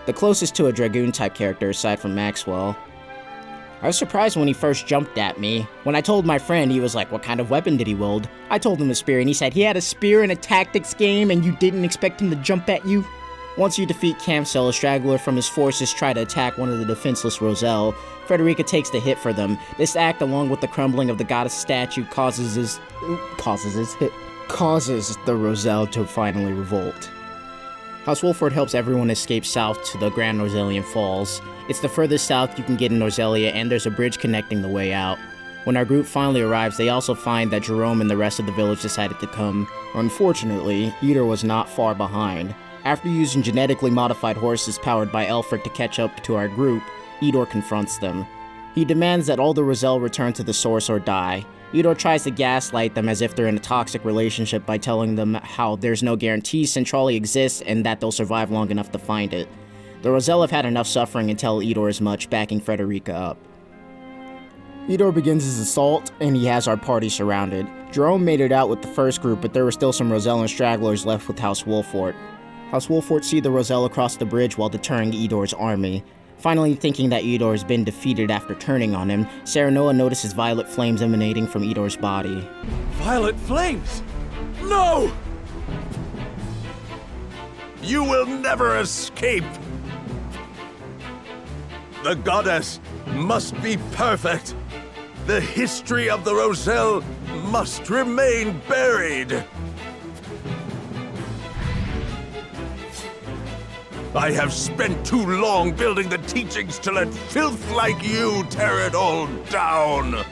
The closest to a Dragoon-type character aside from Maxwell. I was surprised when he first jumped at me. When I told my friend, he was like, what kind of weapon did he wield? I told him a spear, and he said he had a spear in a tactics game and you didn't expect him to jump at you? Once you defeat Camsel, a straggler from his forces try to attack one of the defenseless Roselle. Frederica takes the hit for them. This act, along with the crumbling of the goddess statue, causes the Roselle to finally revolt. House Wolford helps everyone escape south to the Grand Norzellian Falls. It's the furthest south you can get in Norzelia, and there's a bridge connecting the way out. When our group finally arrives, they also find that Jerome and the rest of the village decided to come. Unfortunately, Idor was not far behind. After using genetically modified horses powered by Aelfric to catch up to our group, Idor confronts them. He demands that all the Roselle return to the source or die. Idor tries to gaslight them as if they're in a toxic relationship by telling them how there's no guarantee Centrali exists and that they'll survive long enough to find it. The Roselle have had enough suffering and tell Idor as much, backing Frederica up. Idor begins his assault, and he has our party surrounded. Jerome made it out with the first group, but there were still some Rosellan stragglers left with House Wolfort. House Wolfort see the Roselle across the bridge while deterring Idor's army. Finally thinking that Idor has been defeated after turning on him, Serenoa notices violet flames emanating from Idor's body. Violet flames? No! You will never escape! The goddess must be perfect. The history of the Roselle must remain buried. I have spent too long building the teachings to let filth like you tear it all down.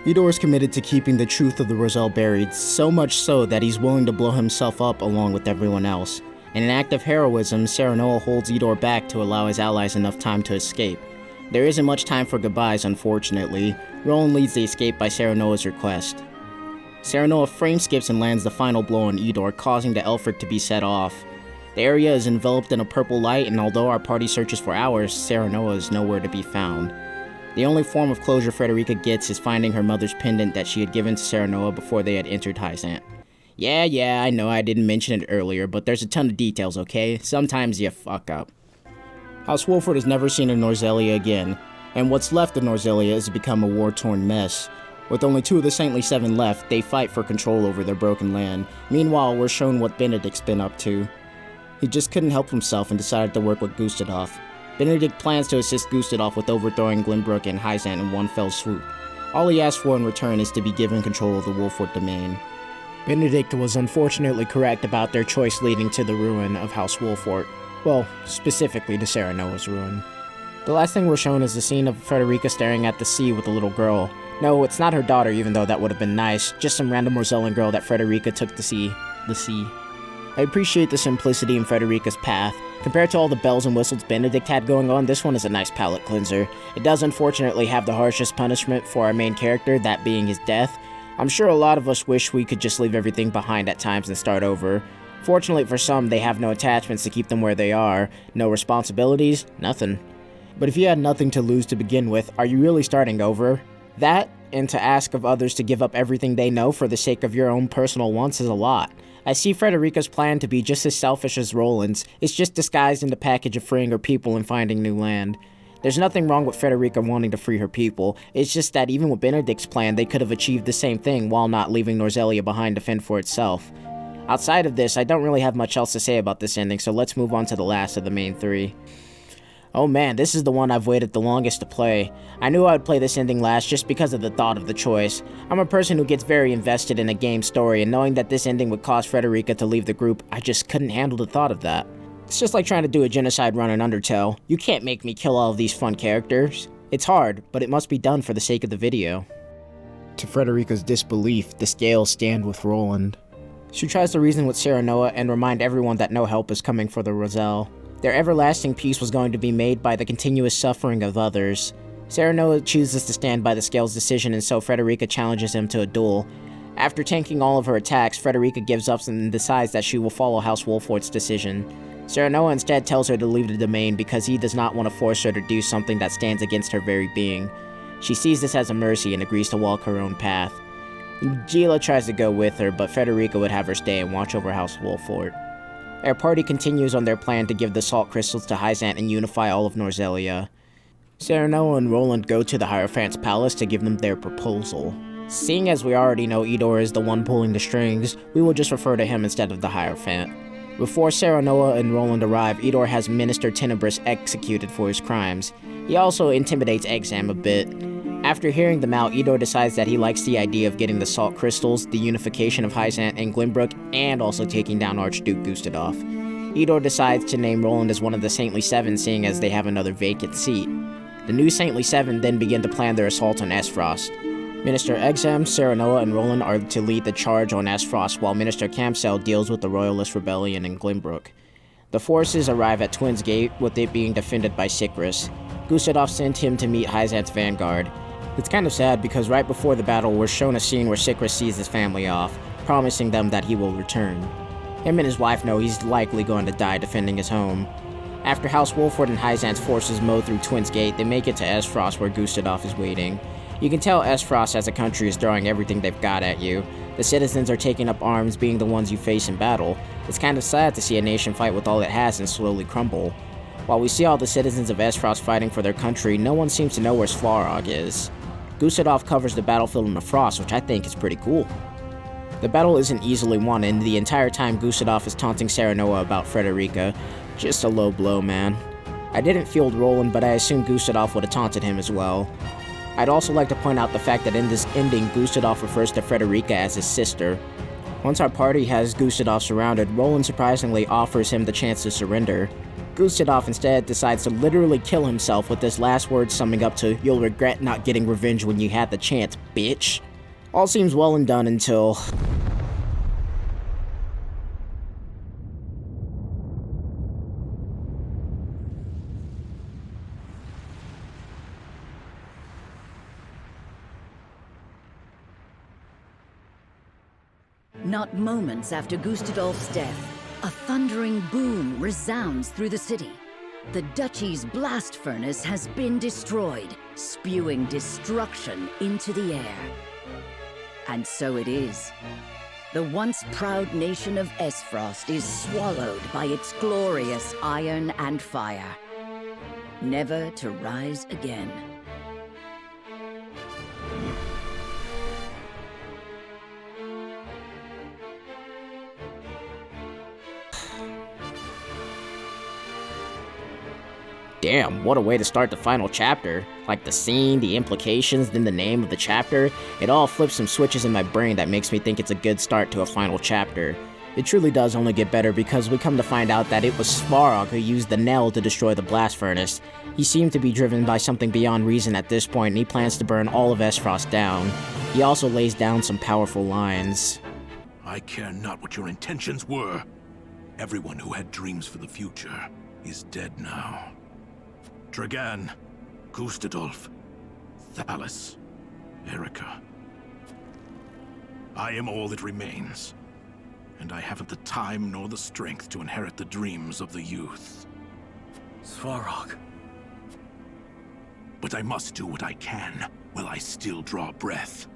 Idor is committed to keeping the truth of the Roselle buried, so much so that he's willing to blow himself up along with everyone else. In an act of heroism, Serenoa holds Idor back to allow his allies enough time to escape. There isn't much time for goodbyes, unfortunately. Roland leads the escape by Serenoa's request. Serenoa frame skips and lands the final blow on Idor, causing the Aelfric to be set off. The area is enveloped in a purple light, and although our party searches for hours, Serenoa is nowhere to be found. The only form of closure Frederica gets is finding her mother's pendant that she had given to Serenoa before they had entered Hyzante. Yeah, I know I didn't mention it earlier, but there's a ton of details, okay? Sometimes you fuck up. House Wolford has never seen a Norzelia again, and what's left of Norzelia has become a war-torn mess. With only 2 of the Saintly 7 left, they fight for control over their broken land. Meanwhile, we're shown what Benedict's been up to. He just couldn't help himself and decided to work with Gustadolf. Benedict plans to assist Gustadolf with overthrowing Glenbrook and Hyzante in one fell swoop. All he asks for in return is to be given control of the Wolfort domain. Benedict was unfortunately correct about their choice leading to the ruin of House Wolfort. Well, specifically to Serenoa's ruin. The last thing we're shown is the scene of Frederica staring at the sea with a little girl. No, it's not her daughter, even though that would have been nice, just some random Rosellan girl that Frederica took to see the sea. I appreciate the simplicity in Frederica's path. Compared to all the bells and whistles Benedict had going on, this one is a nice palate cleanser. It does unfortunately have the harshest punishment for our main character, that being his death. I'm sure a lot of us wish we could just leave everything behind at times and start over. Fortunately for some, they have no attachments to keep them where they are. No responsibilities, nothing. But if you had nothing to lose to begin with, are you really starting over? That, and to ask of others to give up everything they know for the sake of your own personal wants is a lot. I see Frederica's plan to be just as selfish as Roland's. It's just disguised in the package of freeing her people and finding new land. There's nothing wrong with Frederica wanting to free her people. It's just that even with Benedict's plan, they could have achieved the same thing while not leaving Norzelia behind to fend for itself. Outside of this, I don't really have much else to say about this ending, so let's move on to the last of the main 3. Oh man, this is the one I've waited the longest to play. I knew I would play this ending last just because of the thought of the choice. I'm a person who gets very invested in a game's story, and knowing that this ending would cause Frederica to leave the group, I just couldn't handle the thought of that. It's just like trying to do a genocide run in Undertale. You can't make me kill all of these fun characters. It's hard, but it must be done for the sake of the video. To Frederica's disbelief, the scales stand with Roland. She tries to reason with Serenoa and remind everyone that no help is coming for the Roselle. Their everlasting peace was going to be made by the continuous suffering of others. Serenoa chooses to stand by the Scale's decision, and so Frederica challenges him to a duel. After tanking all of her attacks, Frederica gives up and decides that she will follow House Wolfort's decision. Serenoa instead tells her to leave the domain because he does not want to force her to do something that stands against her very being. She sees this as a mercy and agrees to walk her own path. Gila tries to go with her, but Frederica would have her stay and watch over House Wolfort. Our party continues on their plan to give the salt crystals to Hyzante and unify all of Norzelia. Serenoa and Roland go to the Hierophant's palace to give them their proposal. Seeing as we already know Idor is the one pulling the strings, we will just refer to him instead of the Hierophant. Before Serenoa and Roland arrive, Idor has Minister Tenebris executed for his crimes. He also intimidates Exam a bit. After hearing them out, Idor decides that he likes the idea of getting the salt crystals, the unification of Hyzante and Glenbrook, and also taking down Archduke Gustadolf. Idor decides to name Roland as one of the Saintly 7, seeing as they have another vacant seat. The new Saintly Seven then begin to plan their assault on Aesfrost. Minister Exam, Serenoa, and Roland are to lead the charge on Aesfrost, while Minister Camsell deals with the Royalist rebellion in Glenbrook. The forces arrive at Twins Gate, with it being defended by Sikrus. Gustadolf sent him to meet Hyzante's vanguard. It's kind of sad because right before the battle, we're shown a scene where Sikrus sees his family off, promising them that he will return. Him and his wife know he's likely going to die defending his home. After House Wolford and Hyzante's forces mow through Twins Gate, they make it to Aesfrost where Gustadolf is waiting. You can tell Aesfrost as a country is throwing everything they've got at you. The citizens are taking up arms, being the ones you face in battle. It's kind of sad to see a nation fight with all it has and slowly crumble. While we see all the citizens of Aesfrost fighting for their country, no one seems to know where Svarog is. Gustadolf covers the battlefield in the frost, which I think is pretty cool. The battle isn't easily won, and the entire time Gustadolf is taunting Serenoa about Frederica. Just a low blow, man. I didn't field Roland, but I assumed Gustadolf would have taunted him as well. I'd also like to point out the fact that in this ending, Gustadolf refers to Frederica as his sister. Once our party has Gustadolf surrounded, Roland surprisingly offers him the chance to surrender. Gustadolf instead decides to literally kill himself with his last words summing up to, "You'll regret not getting revenge when you had the chance, bitch." All seems well and done until... Not moments after Gustadolf's death, a thundering boom resounds through the city. The duchy's blast furnace has been destroyed, spewing destruction into the air. And so it is. The once proud nation of Aesfrost is swallowed by its glorious iron and fire, never to rise again. Damn, what a way to start the final chapter. Like the scene, the implications, then the name of the chapter. It all flips some switches in my brain that makes me think it's a good start to a final chapter. It truly does only get better because we come to find out that it was Svarog who used the Knell to destroy the blast furnace. He seemed to be driven by something beyond reason at this point, and he plans to burn all of Aesfrost down. He also lays down some powerful lines. I care not what your intentions were. Everyone who had dreams for the future is dead now. Dragan, Gustadolf, Thalys, Erica. I am all that remains, and I haven't the time nor the strength to inherit the dreams of the youth. Svarog. But I must do what I can while I still draw breath.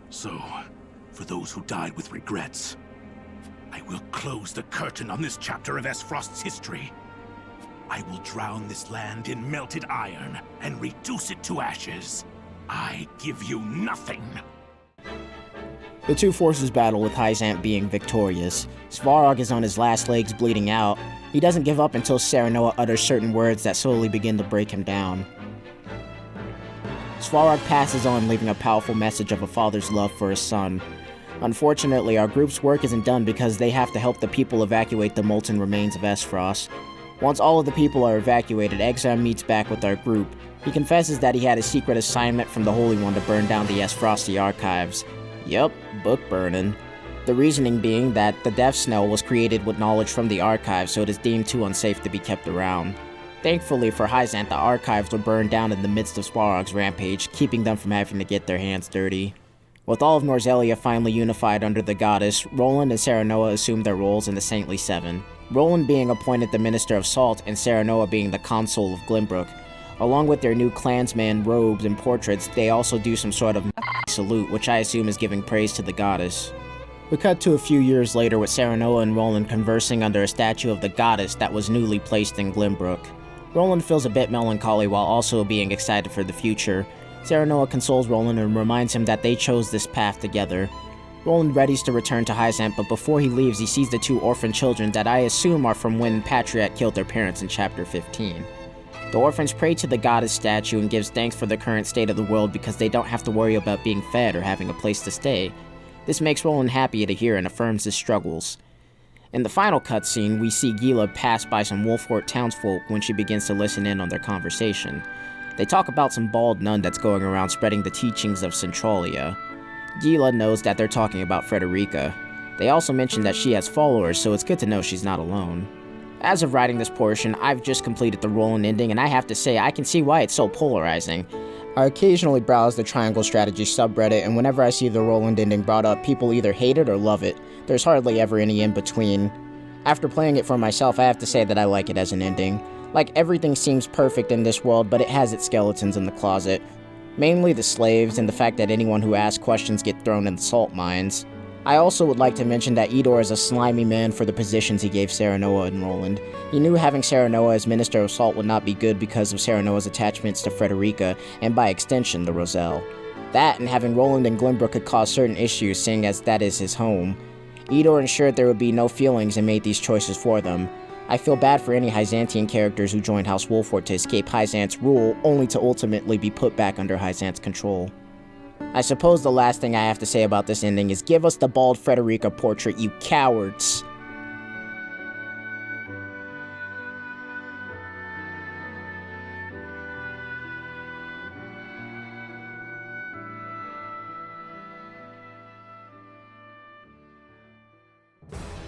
So, for those who died with regrets, I will close the curtain on this chapter of Aesfrost's history. I will drown this land in melted iron and reduce it to ashes. I give you nothing. The two forces battle with Hyzante being victorious. Svarog is on his last legs bleeding out. He doesn't give up until Serenoa utters certain words that slowly begin to break him down. Svarog passes on, leaving a powerful message of a father's love for his son. Unfortunately, our group's work isn't done because they have to help the people evacuate the molten remains of Aesfrost. Once all of the people are evacuated, Exam meets back with our group. He confesses that he had a secret assignment from the Holy One to burn down the Aesfrosti archives. Yup, book burning. The reasoning being that the Death Snell was created with knowledge from the archives, so it is deemed too unsafe to be kept around. Thankfully for Hyzante, the archives were burned down in the midst of Svarog's rampage, keeping them from having to get their hands dirty. With all of Norzelia finally unified under the goddess, Roland and Serenoa assumed their roles in the Saintly Seven. Roland being appointed the Minister of Salt and Serenoa being the Consul of Glenbrook. Along with their new clansman robes and portraits, they also do some sort of salute, which I assume is giving praise to the goddess. We cut to a few years later with Serenoa and Roland conversing under a statue of the goddess that was newly placed in Glenbrook. Roland feels a bit melancholy while also being excited for the future. Serenoa consoles Roland and reminds him that they chose this path together. Roland readies to return to Hyzante, but before he leaves, he sees the two orphan children that I assume are from when Patriot killed their parents in Chapter 15. The orphans pray to the goddess statue and gives thanks for the current state of the world because they don't have to worry about being fed or having a place to stay. This makes Roland happy to hear and affirms his struggles. In the final cutscene, we see Gila pass by some Wolfort townsfolk when she begins to listen in on their conversation. They talk about some bald nun that's going around spreading the teachings of Centralia. Gila knows that they're talking about Frederica. They also mention that she has followers, so it's good to know she's not alone. As of writing this portion, I've just completed the Roland Ending, and I have to say, I can see why it's so polarizing. I occasionally browse the Triangle Strategy subreddit, and whenever I see the Roland Ending brought up, people either hate it or love it. There's hardly ever any in between. After playing it for myself, I have to say that I like it as an ending. Like, everything seems perfect in this world, but it has its skeletons in the closet. Mainly the slaves, and the fact that anyone who asks questions get thrown in the salt mines. I also would like to mention that Idor is a slimy man for the positions he gave Serenoa and Roland. He knew having Serenoa as Minister of Salt would not be good because of Serenoa's attachments to Frederica, and by extension, the Roselle. That, and having Roland and Glenbrook could cause certain issues, seeing as that is his home. Idor ensured there would be no feelings and made these choices for them. I feel bad for any Hyzantean characters who joined House Wolford to escape Hyzante's rule, only to ultimately be put back under Hyzante's control. I suppose the last thing I have to say about this ending is give us the bald Frederica portrait, you cowards!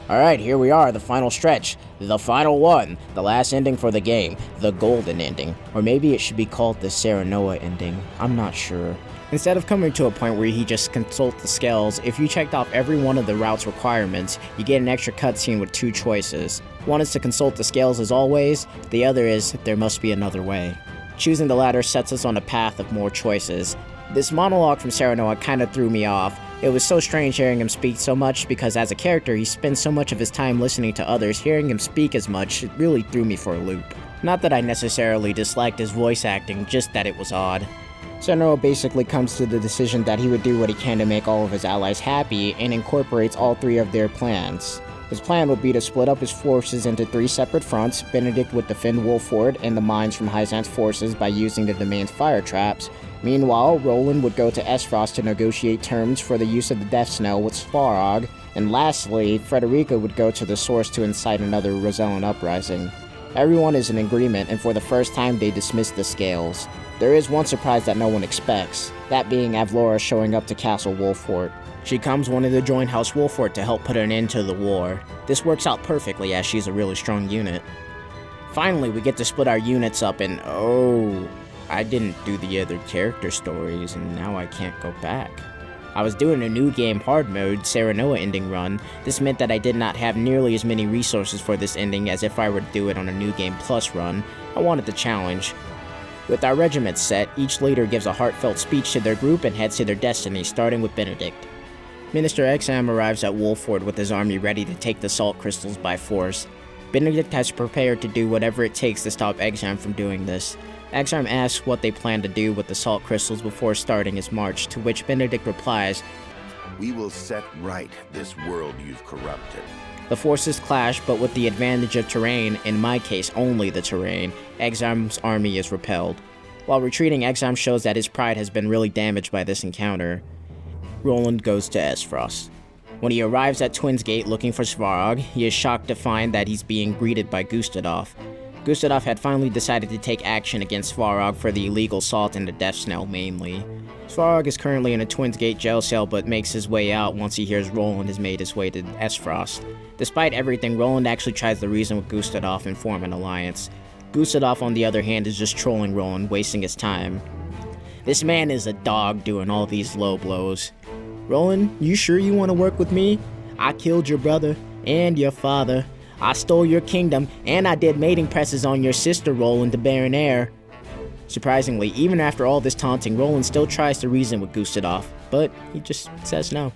Alright, here we are, the final stretch. The final one. The last ending for the game. The Golden Ending. Or maybe it should be called the Serenoa Ending. I'm not sure. Instead of coming to a point where he just consults the scales, if you checked off every one of the route's requirements, you get an extra cutscene with two choices. One is to consult the scales as always, the other is, there must be another way. Choosing the latter sets us on a path of more choices. This monologue from Serenoa kinda threw me off. It was so strange hearing him speak so much because as a character he spends so much of his time listening to others, hearing him speak as much really threw me for a loop. Not that I necessarily disliked his voice acting, just that it was odd. Serenoa basically comes to the decision that he would do what he can to make all of his allies happy, and incorporates all three of their plans. His plan would be to split up his forces into three separate fronts. Benedict would defend Wolford and the mines from Hyzante's forces by using the domain's fire traps. Meanwhile, Roland would go to Aesfrost to negotiate terms for the use of the Death Snow with Svarog, and lastly, Frederica would go to the source to incite another Rosellan uprising. Everyone is in agreement, and for the first time they dismiss the scales. There is one surprise that no one expects, that being Avlora showing up to Castle Wolfort. She comes wanting to join House Wolfort to help put an end to the war. This works out perfectly as she's a really strong unit. Finally, we get to split our units up and oh, I didn't do the other character stories and now I can't go back. I was doing a new game hard mode Serenoa ending run. This meant that I did not have nearly as many resources for this ending as if I were to do it on a new game plus run. I wanted the challenge. With our regiments set, each leader gives a heartfelt speech to their group and heads to their destiny, starting with Benedict. Minister Exam arrives at Wolford with his army ready to take the salt crystals by force. Benedict has prepared to do whatever it takes to stop Exam from doing this. Exam asks what they plan to do with the salt crystals before starting his march, to which Benedict replies, "We will set right this world you've corrupted." The forces clash, but with the advantage of terrain, in my case only the terrain, Exam's army is repelled. While retreating, Exam shows that his pride has been really damaged by this encounter. Roland goes to Aesfrost. When he arrives at Twins Gate looking for Svarog, he is shocked to find that he's being greeted by Gustadov. Gustadov had finally decided to take action against Svarog for the illegal salt and the death snell mainly. Svarog is currently in a Twins Gate jail cell but makes his way out once he hears Roland has made his way to Aesfrost. Despite everything, Roland actually tries to reason with Gustadov and form an alliance. Gustadov, on the other hand, is just trolling Roland, wasting his time. This man is a dog doing all these low blows. Roland, you sure you want to work with me? I killed your brother and your father. I stole your kingdom, and I did mating presses on your sister, Roland, the Baron Heir. Surprisingly, even after all this taunting, Roland still tries to reason with Gustadov, but he just says no.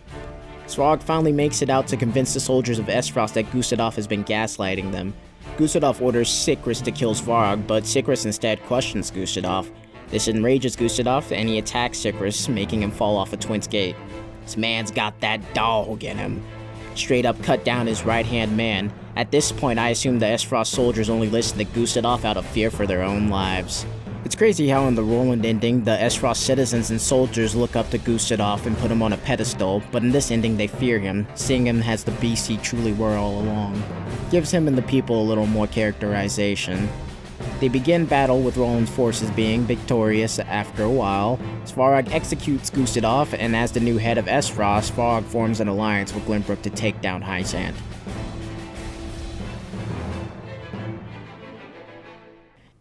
Svarog finally makes it out to convince the soldiers of Aesfrost that Gustadov has been gaslighting them. Gustadov orders Sikris to kill Svarog, but Sikris instead questions Gustadov. This enrages Gustadov, and he attacks Sikris, making him fall off a Twins Gate. This man's got that dog in him. Straight up cut down his right-hand man. At this point, I assume the Aesfrost soldiers only listen to Gustadov out of fear for their own lives. It's crazy how in the Roland ending, the Aesfrost citizens and soldiers look up to Gustadov and put him on a pedestal, but in this ending they fear him, seeing him as the beast he truly were all along. Gives him and the people a little more characterization. They begin battle with Roland's forces being victorious after a while. Svarog executes Gustadolf, and as the new head of Aesfrost, Svarog forms an alliance with Glenbrook to take down Hyzante.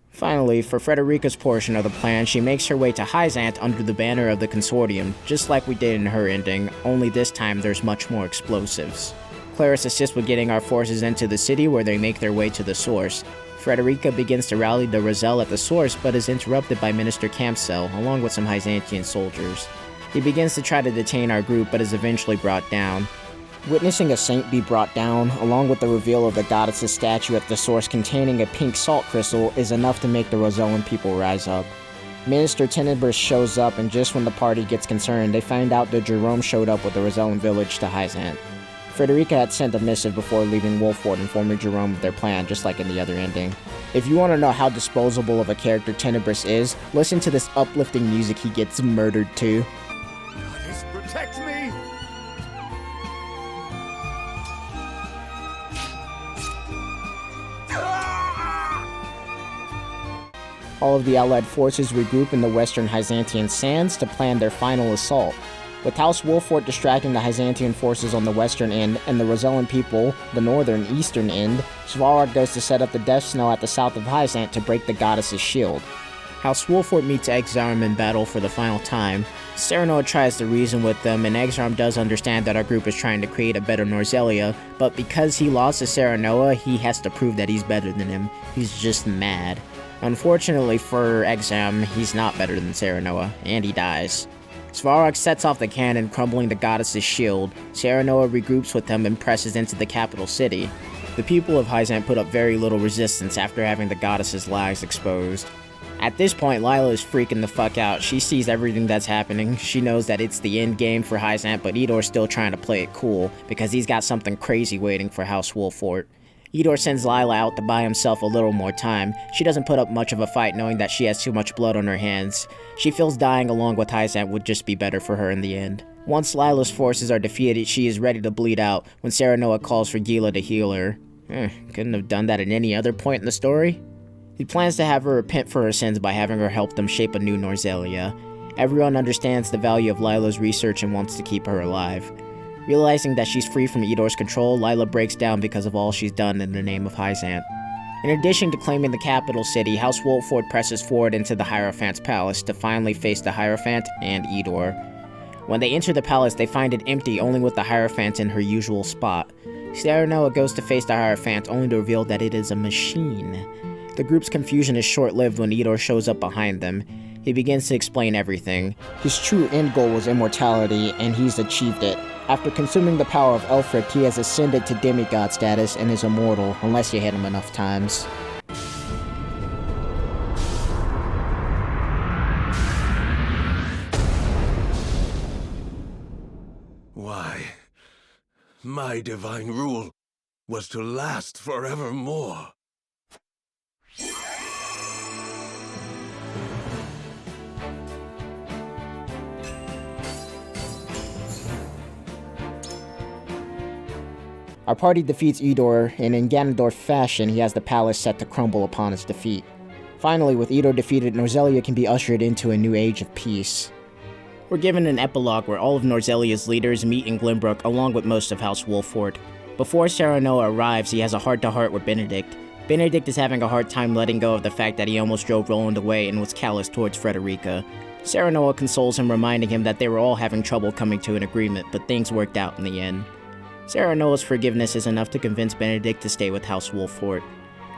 Finally, for Frederica's portion of the plan, she makes her way to Hyzante under the banner of the Consortium, just like we did in her ending, only this time there's much more explosives. Claris assists with getting our forces into the city where they make their way to the source. Frederica begins to rally the Roselle at the source, but is interrupted by Minister Campsell, along with some Hyzantian soldiers. He begins to try to detain our group, but is eventually brought down. Witnessing a saint be brought down, along with the reveal of the goddess's statue at the source containing a pink salt crystal, is enough to make the Rosellan people rise up. Minister Tenebris shows up, and just when the party gets concerned, they find out that Jerome showed up with the Rosellan village to Hyzante. Frederica had sent a missive before leaving Wolford informing Jerome of their plan, just like in the other ending. If you want to know how disposable of a character Tenebris is, listen to this uplifting music he gets murdered to. Goddess, protect me! All of the allied forces regroup in the western Hyzantian sands to plan their final assault. With House Wolfort distracting the Hyzantian forces on the western end and the Rosellan people, the northern eastern end, Svarog goes to set up the Death Snow at the south of Hyzante to break the goddess's shield. House Wolfort meets Exarm in battle for the final time. Serenoa tries to reason with them, and Exarm does understand that our group is trying to create a better Norzelia, but because he lost to Serenoa, he has to prove that he's better than him. He's just mad. Unfortunately for Exarm, he's not better than Serenoa, and he dies. Svarog sets off the cannon, crumbling the goddess's shield. Serenoa regroups with them and presses into the capital city. The people of Hyzante put up very little resistance after having the goddess's lies exposed. At this point, Lila is freaking the fuck out. She sees everything that's happening. She knows that it's the end game for Hyzante, but Idor's still trying to play it cool, because he's got something crazy waiting for House Wolfort. Idor sends Lila out to buy himself a little more time. She doesn't put up much of a fight knowing that she has too much blood on her hands. She feels dying along with Hyzante would just be better for her in the end. Once Lila's forces are defeated, she is ready to bleed out when Serenoa calls for Gila to heal her. Couldn't have done that at any other point in the story. He plans to have her repent for her sins by having her help them shape a new Norzelia. Everyone understands the value of Lila's research and wants to keep her alive. Realizing that she's free from Idor's control, Lila breaks down because of all she's done in the name of Hyzante. In addition to claiming the capital city, House Wolford presses forward into the Hierophant's palace to finally face the Hierophant and Idor. When they enter the palace, they find it empty, only with the Hierophant in her usual spot. Serenoa goes to face the Hierophant, only to reveal that it is a machine. The group's confusion is short-lived when Idor shows up behind them. He begins to explain everything. His true end goal was immortality, and he's achieved it. After consuming the power of Elfric, he has ascended to demigod status and is immortal, unless you hit him enough times. Why, my divine rule was to last forevermore. Our party defeats Idor, and in Ganondorf fashion, he has the palace set to crumble upon his defeat. Finally, with Idor defeated, Norzelia can be ushered into a new age of peace. We're given an epilogue where all of Norzelia's leaders meet in Glenbrook along with most of House Wolfort. Before Serenoa arrives, he has a heart-to-heart with Benedict. Benedict is having a hard time letting go of the fact that he almost drove Roland away and was callous towards Frederica. Serenoa consoles him, reminding him that they were all having trouble coming to an agreement, but things worked out in the end. Serenoa's forgiveness is enough to convince Benedict to stay with House Wolfort.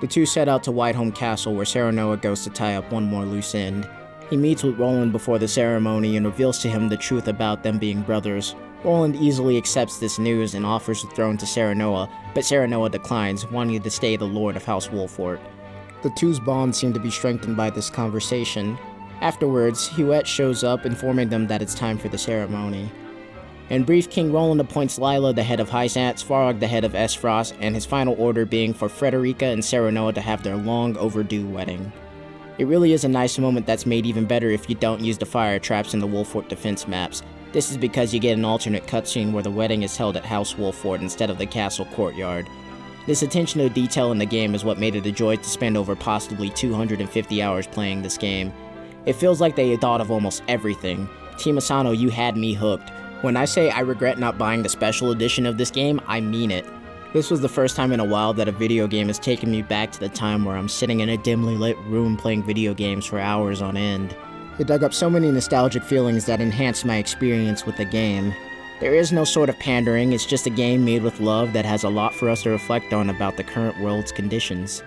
The two set out to Whiteholm Castle, where Serenoa goes to tie up one more loose end. He meets with Roland before the ceremony and reveals to him the truth about them being brothers. Roland easily accepts this news and offers the throne to Serenoa, but Serenoa declines, wanting to stay the lord of House Wolfort. The two's bond seem to be strengthened by this conversation. Afterwards, Huette shows up, informing them that it's time for the ceremony. In brief, King Roland appoints Lila the head of Hyzante, Svarog the head of Aesfrost, and his final order being for Frederica and Serenoa to have their long overdue wedding. It really is a nice moment that's made even better if you don't use the fire traps in the Wolfort defense maps. This is because you get an alternate cutscene where the wedding is held at House Wolfort instead of the castle courtyard. This attention to detail in the game is what made it a joy to spend over possibly 250 hours playing this game. It feels like they thought of almost everything. Team Asano, you had me hooked. When I say I regret not buying the special edition of this game, I mean it. This was the first time in a while that a video game has taken me back to the time where I'm sitting in a dimly lit room playing video games for hours on end. It dug up so many nostalgic feelings that enhanced my experience with the game. There is no sort of pandering, it's just a game made with love that has a lot for us to reflect on about the current world's conditions.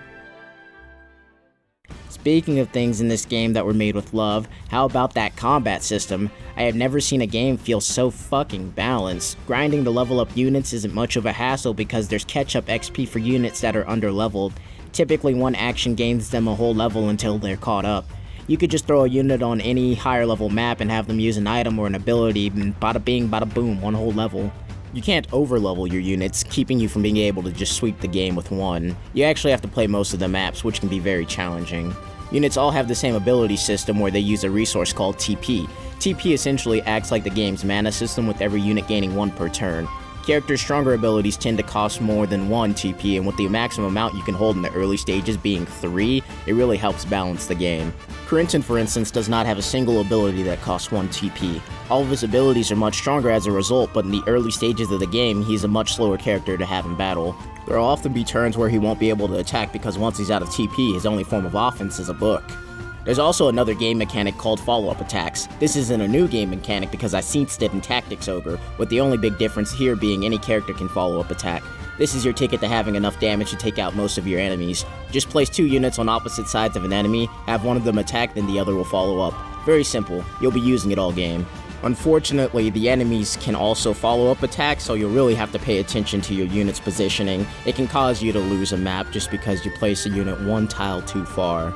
Speaking of things in this game that were made with love, how about that combat system? I have never seen a game feel so fucking balanced. Grinding to level up units isn't much of a hassle because there's catch-up XP for units that are under-leveled. Typically one action gains them a whole level until they're caught up. You could just throw a unit on any higher level map and have them use an item or an ability, and bada bing, bada boom, one whole level. You can't over-level your units, keeping you from being able to just sweep the game with one. You actually have to play most of the maps, which can be very challenging. Units all have the same ability system where they use a resource called TP. TP essentially acts like the game's mana system, with every unit gaining 1 per turn. Characters' stronger abilities tend to cost more than 1 TP, and with the maximum amount you can hold in the early stages being 3, it really helps balance the game. Corentin, for instance, does not have a single ability that costs 1 TP. All of his abilities are much stronger as a result, but in the early stages of the game, he's a much slower character to have in battle. There will often be turns where he won't be able to attack because once he's out of TP, his only form of offense is a book. There's also another game mechanic called follow-up attacks. This isn't a new game mechanic because I seen it in Tactics Ogre, with the only big difference here being any character can follow-up attack. This is your ticket to having enough damage to take out most of your enemies. Just place 2 units on opposite sides of an enemy, have one of them attack, then the other will follow up. Very simple, you'll be using it all game. Unfortunately, the enemies can also follow-up attack, so you'll really have to pay attention to your unit's positioning. It can cause you to lose a map just because you place a unit 1 tile too far.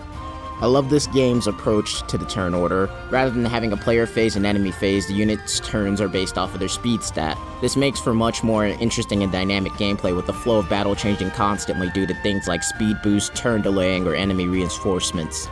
I love this game's approach to the turn order. Rather than having a player phase and enemy phase, the unit's turns are based off of their speed stat. This makes for much more interesting and dynamic gameplay, with the flow of battle changing constantly due to things like speed boost, turn delaying, or enemy reinforcements.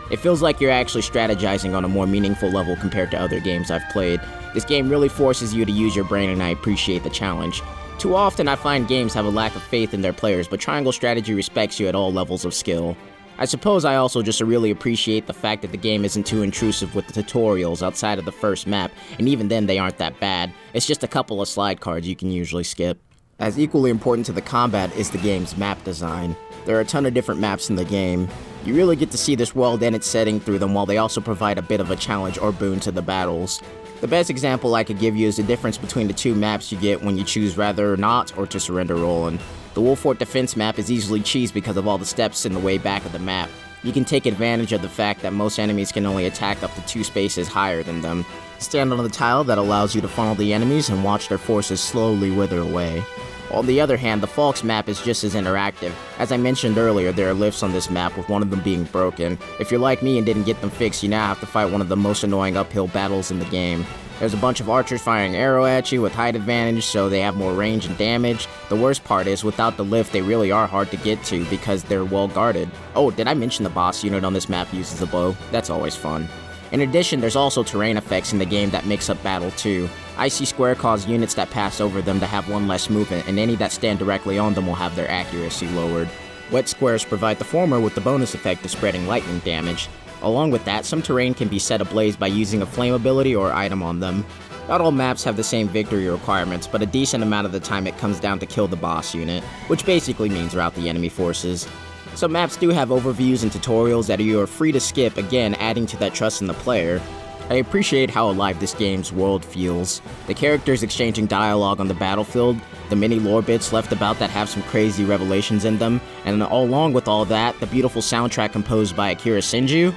It feels like you're actually strategizing on a more meaningful level compared to other games I've played. This game really forces you to use your brain, and I appreciate the challenge. Too often I find games have a lack of faith in their players, but Triangle Strategy respects you at all levels of skill. I suppose I also just really appreciate the fact that the game isn't too intrusive with the tutorials outside of the first map, and even then they aren't that bad. It's just a couple of slide cards you can usually skip. As equally important to the combat is the game's map design. There are a ton of different maps in the game. You really get to see this world and its setting through them, while they also provide a bit of a challenge or boon to the battles. The best example I could give you is the difference between the 2 maps you get when you choose rather or not or to surrender Roland. The Wolfort defense map is easily cheesed because of all the steps in the way back of the map. You can take advantage of the fact that most enemies can only attack up to 2 spaces higher than them. Stand on the tile that allows you to funnel the enemies and watch their forces slowly wither away. On the other hand, the Falks map is just as interactive. As I mentioned earlier, there are lifts on this map, with one of them being broken. If you're like me and didn't get them fixed, you now have to fight one of the most annoying uphill battles in the game. There's a bunch of archers firing arrow at you with height advantage, so they have more range and damage. The worst part is, without the lift, they really are hard to get to because they're well guarded. Oh, did I mention the boss unit on this map uses a bow? That's always fun. In addition, there's also terrain effects in the game that mix up battle too. Icy Square cause units that pass over them to have 1 less movement, and any that stand directly on them will have their accuracy lowered. Wet squares provide the former with the bonus effect of spreading lightning damage. Along with that, some terrain can be set ablaze by using a flame ability or item on them. Not all maps have the same victory requirements, but a decent amount of the time it comes down to kill the boss unit, which basically means rout the enemy forces. Some maps do have overviews and tutorials that you are free to skip, again adding to that trust in the player. I appreciate how alive this game's world feels. The characters exchanging dialogue on the battlefield, the many lore bits left about that have some crazy revelations in them, and along with all that, the beautiful soundtrack composed by Akira Senju,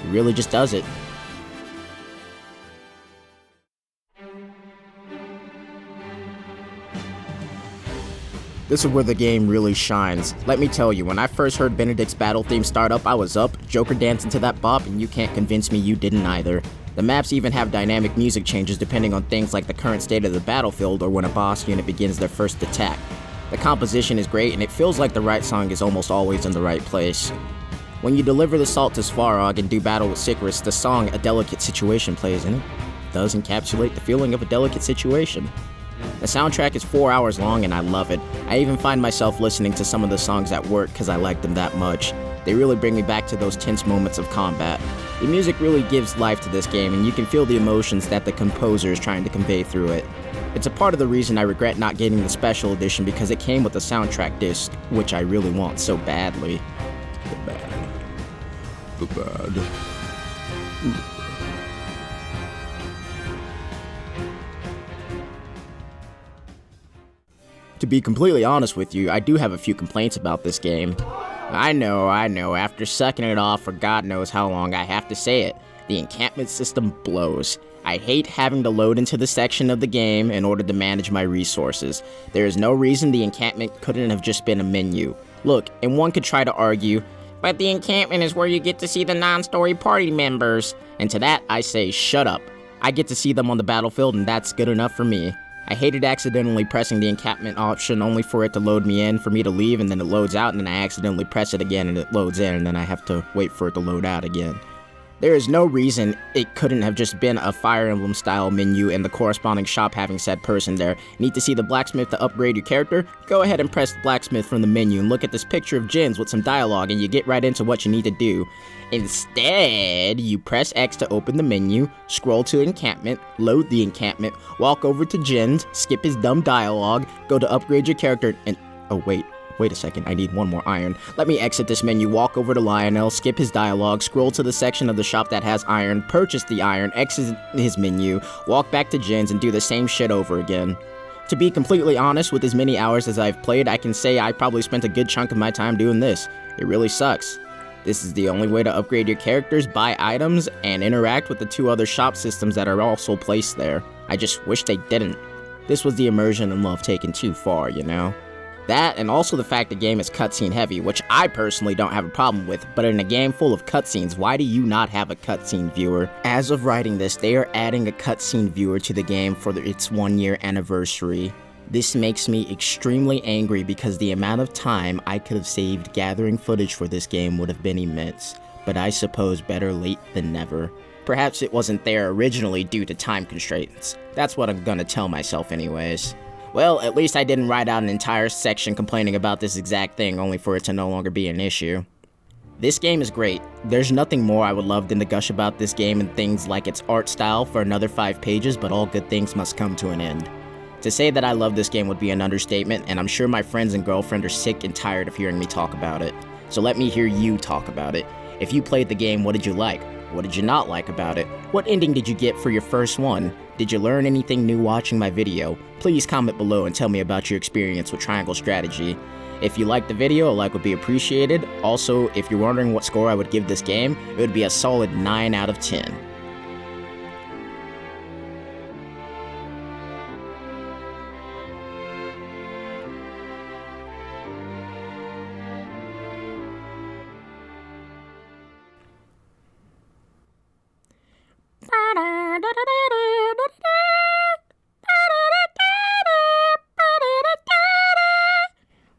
really just does it. This is where the game really shines. Let me tell you, when I first heard Benedict's battle theme start up, I was up, Joker dancing to that bop, and you can't convince me you didn't either. The maps even have dynamic music changes depending on things like the current state of the battlefield or when a boss unit begins their first attack. The composition is great, and it feels like the right song is almost always in the right place. When you deliver the salt to Svarog and do battle with Sicarus, the song A Delicate Situation plays, and it does encapsulate the feeling of a delicate situation. The soundtrack is 4 hours long and I love it. I even find myself listening to some of the songs at work because I like them that much. They really bring me back to those tense moments of combat. The music really gives life to this game, and you can feel the emotions that the composer is trying to convey through it. It's a part of the reason I regret not getting the special edition because it came with a soundtrack disc, which I really want so badly. The bad. To be completely honest with you, I do have a few complaints about this game. I know, after sucking it off for God knows how long, I have to say it. The encampment system blows. I hate having to load into the section of the game in order to manage my resources. There is no reason the encampment couldn't have just been a menu. Look, and one could try to argue, but the encampment is where you get to see the non-story party members. And to that, I say, shut up. I get to see them on the battlefield, and that's good enough for me. I hated accidentally pressing the encampment option only for it to load me in, for me to leave, and then it loads out, and then I accidentally press it again, and it loads in, and then I have to wait for it to load out again. There is no reason it couldn't have just been a Fire Emblem style menu and the corresponding shop having said person there. Need to see the blacksmith to upgrade your character? Go ahead and press the blacksmith from the menu and look at this picture of Jins with some dialogue and you get right into what you need to do. Instead, you press X to open the menu, scroll to encampment, load the encampment, walk over to Jins, skip his dumb dialogue, go to upgrade your character, and oh wait a second, I need one more iron. Let me exit this menu, walk over to Lionel, skip his dialogue, scroll to the section of the shop that has iron, purchase the iron, exit his menu, walk back to Jins, and do the same shit over again. To be completely honest, with as many hours as I've played, I can say I probably spent a good chunk of my time doing this. It really sucks. This is the only way to upgrade your characters, buy items, and interact with the two other shop systems that are also placed there. I just wish they didn't. This was the immersion and love taken too far, you know? That, and also the fact the game is cutscene heavy, which I personally don't have a problem with, but in a game full of cutscenes, why do you not have a cutscene viewer? As of writing this, they are adding a cutscene viewer to the game for its 1-year anniversary. This makes me extremely angry because the amount of time I could have saved gathering footage for this game would have been immense, but I suppose better late than never. Perhaps it wasn't there originally due to time constraints. That's what I'm gonna tell myself anyways. Well, at least I didn't write out an entire section complaining about this exact thing only for it to no longer be an issue. This game is great. There's nothing more I would love than to gush about this game and things like its art style for another 5 pages, but all good things must come to an end. To say that I love this game would be an understatement, and I'm sure my friends and girlfriend are sick and tired of hearing me talk about it. So let me hear you talk about it. If you played the game, what did you like? What did you not like about it? What ending did you get for your first one? Did you learn anything new watching my video? Please comment below and tell me about your experience with Triangle Strategy. If you liked the video, a like would be appreciated. Also, if you're wondering what score I would give this game, it would be a solid 9 out of 10.